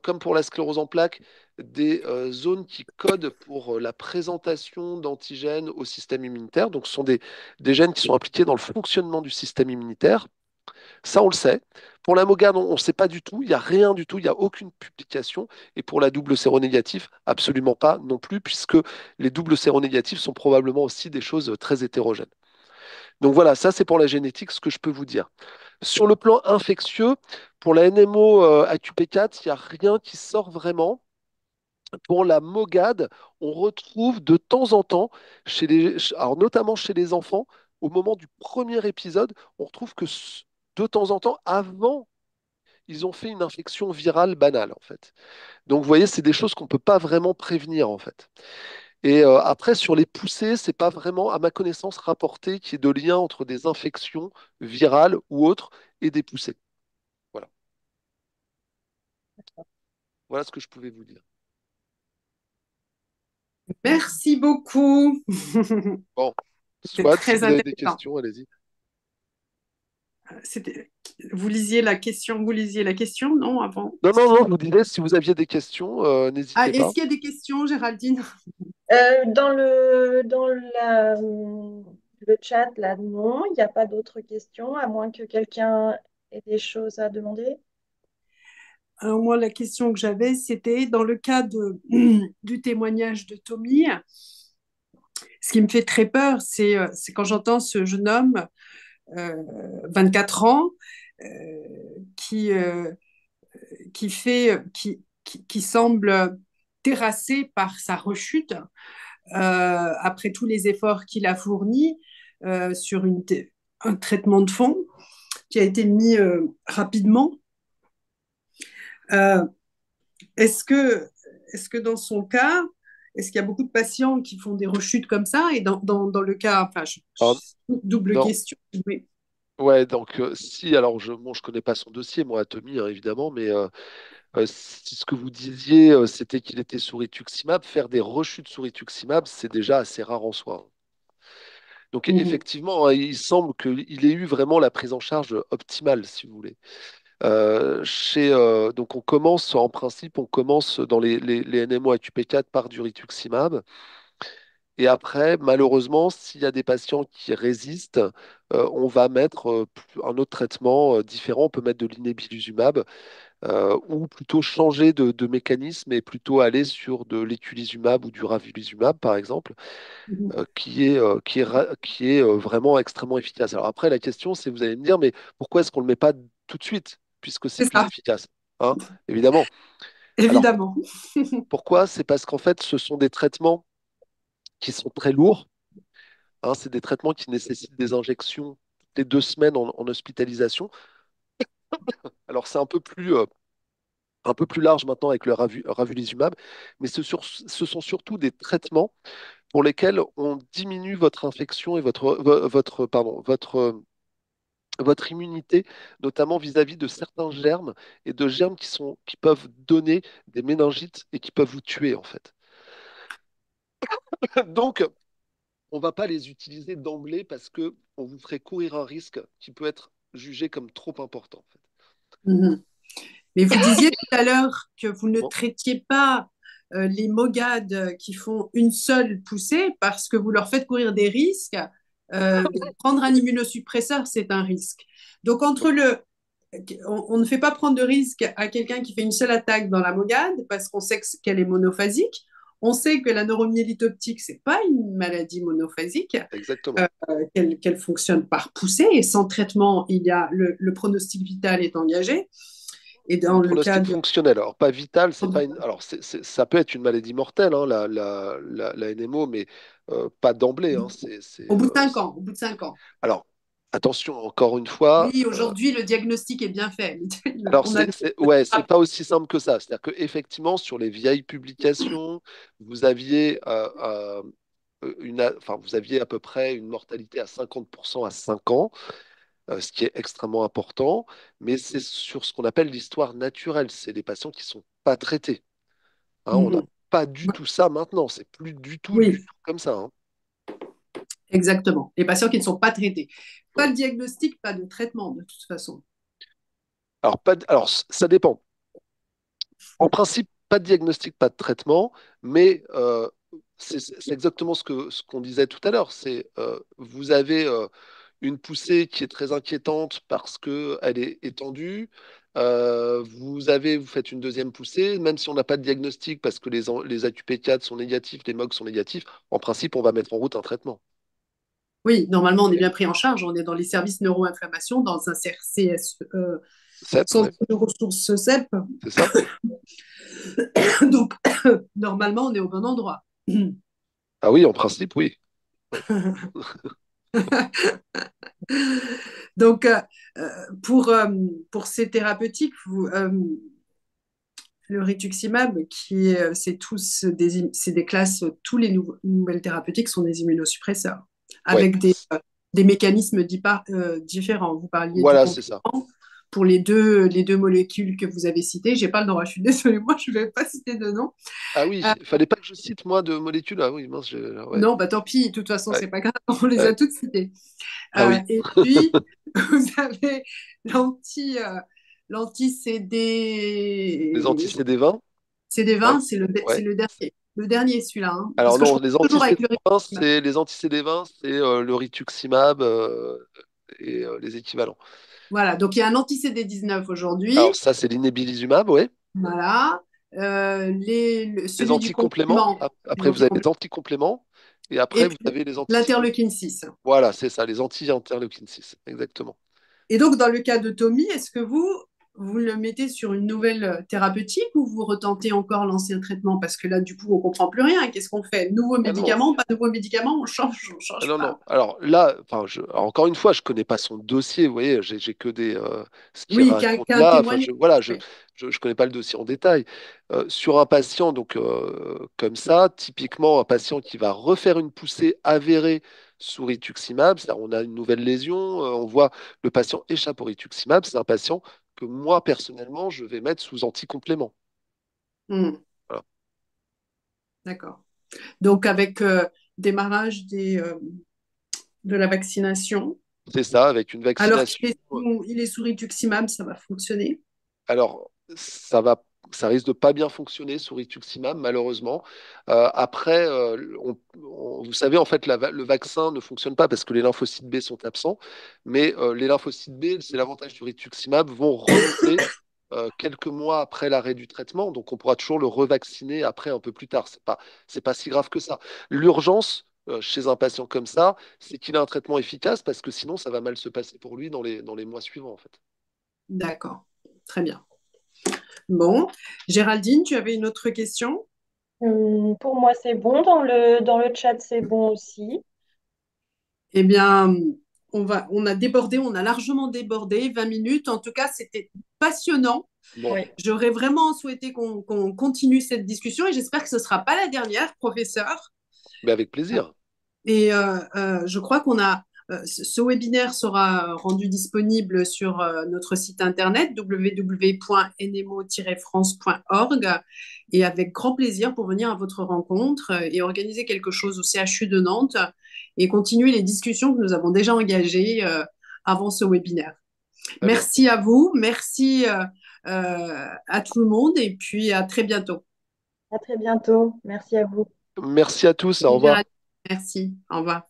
comme pour la sclérose en plaques, des zones qui codent pour la présentation d'antigènes au système immunitaire. Donc, ce sont des gènes qui sont impliqués dans le fonctionnement du système immunitaire. Ça, on le sait. Pour la MOGAD, on ne sait pas du tout. Il n'y a rien du tout. Il n'y a aucune publication. Et pour la double séronégatif, absolument pas non plus, puisque les doubles séronégatifs sont probablement aussi des choses très hétérogènes. Donc voilà, ça c'est pour la génétique, ce que je peux vous dire. Sur le plan infectieux, pour la NMO AQP4, il n'y a rien qui sort vraiment. Pour la MOGAD, on retrouve de temps en temps, alors notamment chez les enfants, au moment du premier épisode, on retrouve que de temps en temps, avant, ils ont fait une infection virale banale, en fait. Donc vous voyez, c'est des choses qu'on ne peut pas vraiment prévenir, en fait. Et après, sur les poussées, c'est pas vraiment, à ma connaissance, rapporté qu'il y ait de lien entre des infections virales ou autres et des poussées. Voilà. Voilà ce que je pouvais vous dire. Merci beaucoup. Bon, C'était soit si très vous avez des intéressant. questions, allez-y. C'était... vous lisiez la question, non, avant? Non, non, non, je vous disais, si vous aviez des questions, Ah, n'hésitez est-ce pas. qu'il y a des questions, Géraldine? Le chat, là, non, il n'y a pas d'autres questions, à moins que quelqu'un ait des choses à demander. Alors moi, la question que j'avais, c'était dans le cas du témoignage de Tommy, ce qui me fait très peur, c'est quand j'entends ce jeune homme, 24 ans, euh, qui, euh, qui semble terrassé par sa rechute après tous les efforts qu'il a fournis sur un traitement de fond qui a été mis rapidement. Euh, est-ce que, est-ce que dans son cas, est-ce qu'il y a beaucoup de patients qui font des rechutes comme ça? Et dans le cas, enfin, Alors, double non. question, oui. Ouais, donc si, alors bon, je connais pas son dossier, moi, Tommy, hein, évidemment, mais si ce que vous disiez, c'était qu'il était sous rituximab, faire des rechutes sous rituximab, c'est déjà assez rare en soi. Hein. Donc Mhm. effectivement, hein, il semble qu'il ait eu vraiment la prise en charge optimale, si vous voulez. Donc on commence, en principe, on commence dans les NMO AQP4 par du rituximab. Et après, malheureusement, s'il y a des patients qui résistent, on va mettre un autre traitement différent. On peut mettre de l'inébulizumab ou plutôt changer de mécanisme et plutôt aller sur de l'éculizumab ou du ravulizumab, par exemple, Mhm. qui est vraiment extrêmement efficace. Alors après, la question, c'est, vous allez me dire, mais pourquoi est-ce qu'on ne le met pas tout de suite, puisque c'est C'est plus ça, efficace? Hein, évidemment. Alors évidemment. pourquoi? C'est parce qu'en fait, ce sont des traitements qui sont très lourds. Hein, c'est des traitements qui nécessitent des injections toutes les 2 semaines en hospitalisation. Alors c'est un peu plus large maintenant avec le ravulizumab, mais ce sont surtout des traitements pour lesquels on diminue votre infection et votre immunité, notamment vis-à-vis de certains germes et de germes qui peuvent donner des méningites et qui peuvent vous tuer en fait. Donc, on va pas les utiliser d'emblée parce que on vous ferait courir un risque qui peut être jugé comme trop important, en fait. Mhm. Mais vous disiez tout à l'heure que vous ne Bon. traitiez pas les mogades qui font une seule poussée parce que vous leur faites courir des risques. Prendre un immunosuppresseur, c'est un risque. Donc, on ne fait pas prendre de risque à quelqu'un qui fait une seule attaque dans la mogade parce qu'on sait qu'elle est monophasique. On sait que la neuromyélite optique, c'est pas une maladie monophasique, Exactement. qu'elle fonctionne par poussée et sans traitement, le pronostic vital est engagé. Et Le dans le cas pronostic de... fonctionnel, alors pas vital, c'est pas une. Alors ça peut être une maladie mortelle, hein, la NMO, mais pas d'emblée. Hein, Au bout de 5 ans, au bout de 5 ans. Alors attention, encore une fois. Oui, aujourd'hui, le diagnostic est bien fait. Alors On a... ouais, c'est pas aussi simple que ça. C'est-à-dire que effectivement, sur les vieilles publications, vous aviez enfin, vous aviez à peu près une mortalité à 50% à 5 ans, ce qui est extrêmement important, mais c'est sur ce qu'on appelle l'histoire naturelle. C'est les patients qui sont pas traités. Hein, on n'a Mhm. pas du tout ça maintenant. C'est plus du Oui, tout comme ça. Hein. exactement. Les patients qui ne sont pas traités. Pas Ouais. de diagnostic, pas de traitement, de toute façon. Alors, alors, ça dépend. En principe, pas de diagnostic, pas de traitement, mais c'est exactement ce qu'on disait tout à l'heure. C'est vous avez une poussée qui est très inquiétante parce que elle est étendue. Vous faites une deuxième poussée, même si on n'a pas de diagnostic parce que les AQP4 sont négatifs, les MOG sont négatifs. En principe, on va mettre en route un traitement. Oui, normalement, on est bien pris en charge. On est dans les services neuro-inflammation, dans un CRCS, CEP, centre ouais, de ressources CEP. c'est ça. Donc, normalement, on est au bon endroit. Ah oui, en principe, oui. Donc, euh, pour, euh, pour ces thérapeutiques, le rituximab, c'est des classes, nouvelles thérapeutiques sont des immunosuppresseurs, Ouais, avec des mécanismes différents. Vous parliez du voilà, c'est ça. complément pour les deux molécules que vous avez citées. J'ai pas le droit, je suis désolée, moi je vais pas citer de nom. Ah oui, Euh, il fallait pas que je cite moi de molécules. Ah oui, mince, ouais, non, bah tant pis, de toute façon, ouais, c'est pas grave, on les ouais. a toutes citées. Ah oui, Et puis, vous avez l'anti, euh, les l'anti-CD. anti-CD20, CD20, hein, c'est ouais. le dernier. Le dernier, celui-là. Hein. Parce Alors que je non, pense toujours avec le rituximab. les anti-CD20, c'est le rituximab et les équivalents. Voilà, donc il y a un anti-CD19 aujourd'hui. Alors ça, c'est l'inébulizumab, ouais. Voilà. Les Celui du anticompléments. complément, les Après, vous avez les anticompléments. anticompléments. Et Et après, vous puis avez les anti-CD. l'interleukine 6. Voilà, c'est ça, les anti-interleukin 6, exactement. Et donc, dans le cas de Tommy, est-ce que vous le mettez sur une nouvelle thérapeutique ou vous retentez encore l'ancien traitement? Parce que là, du coup, on ne comprend plus rien. Qu'est-ce qu'on fait? Nouveau Ah non, médicament, pas nouveau médicament, on ah change non, pas. non. Alors là, enfin, alors, encore une fois, je connais pas son dossier. Vous voyez, j'ai que ce qu'il Oui, raconte qu'un là. Enfin, témoignage. voilà, Ouais. je connais pas le dossier en détail. Sur un patient, donc comme ça, typiquement un patient qui va refaire une poussée avérée sous rituximab, c'est-à-dire on a une nouvelle lésion, on voit le patient échappe au rituximab, c'est un patient que moi personnellement, je vais mettre sous anticomplément. Hmm, Voilà. d'accord. Donc, avec démarrage de la vaccination. C'est ça, avec une Alors vaccination. qu'il est sous rituximab, ça va fonctionner. Alors, ça risque de pas bien fonctionner sous rituximab, malheureusement. Après, vous savez, en fait, le vaccin ne fonctionne pas parce que les lymphocytes B sont absents, mais les lymphocytes B, c'est l'avantage du rituximab, vont remonter quelques mois après l'arrêt du traitement, donc on pourra toujours le revacciner après un peu plus tard. C'est pas si grave que ça. L'urgence chez un patient comme ça, c'est qu'il ait un traitement efficace parce que sinon, ça va mal se passer pour lui dans les mois suivants, en fait. D'accord. Très bien. Bon. Géraldine, tu avais une autre question? Pour moi, c'est bon. Dans le chat, c'est bon aussi. Eh bien, on a largement débordé, 20 minutes. En tout cas, c'était passionnant. Bon, Oui. J'aurais vraiment souhaité qu'on continue cette discussion et j'espère que ce ne sera pas la dernière, professeur. mais avec plaisir. Et je crois qu'on a Ce webinaire sera rendu disponible sur notre site internet www.nmo-france.org et avec grand plaisir pour venir à votre rencontre et organiser quelque chose au CHU de Nantes et continuer les discussions que nous avons déjà engagées avant ce webinaire. Très bien. Merci à vous, merci à tout le monde et puis à très bientôt. À très bientôt. Merci à vous. Merci à tous, au revoir. Merci, au revoir.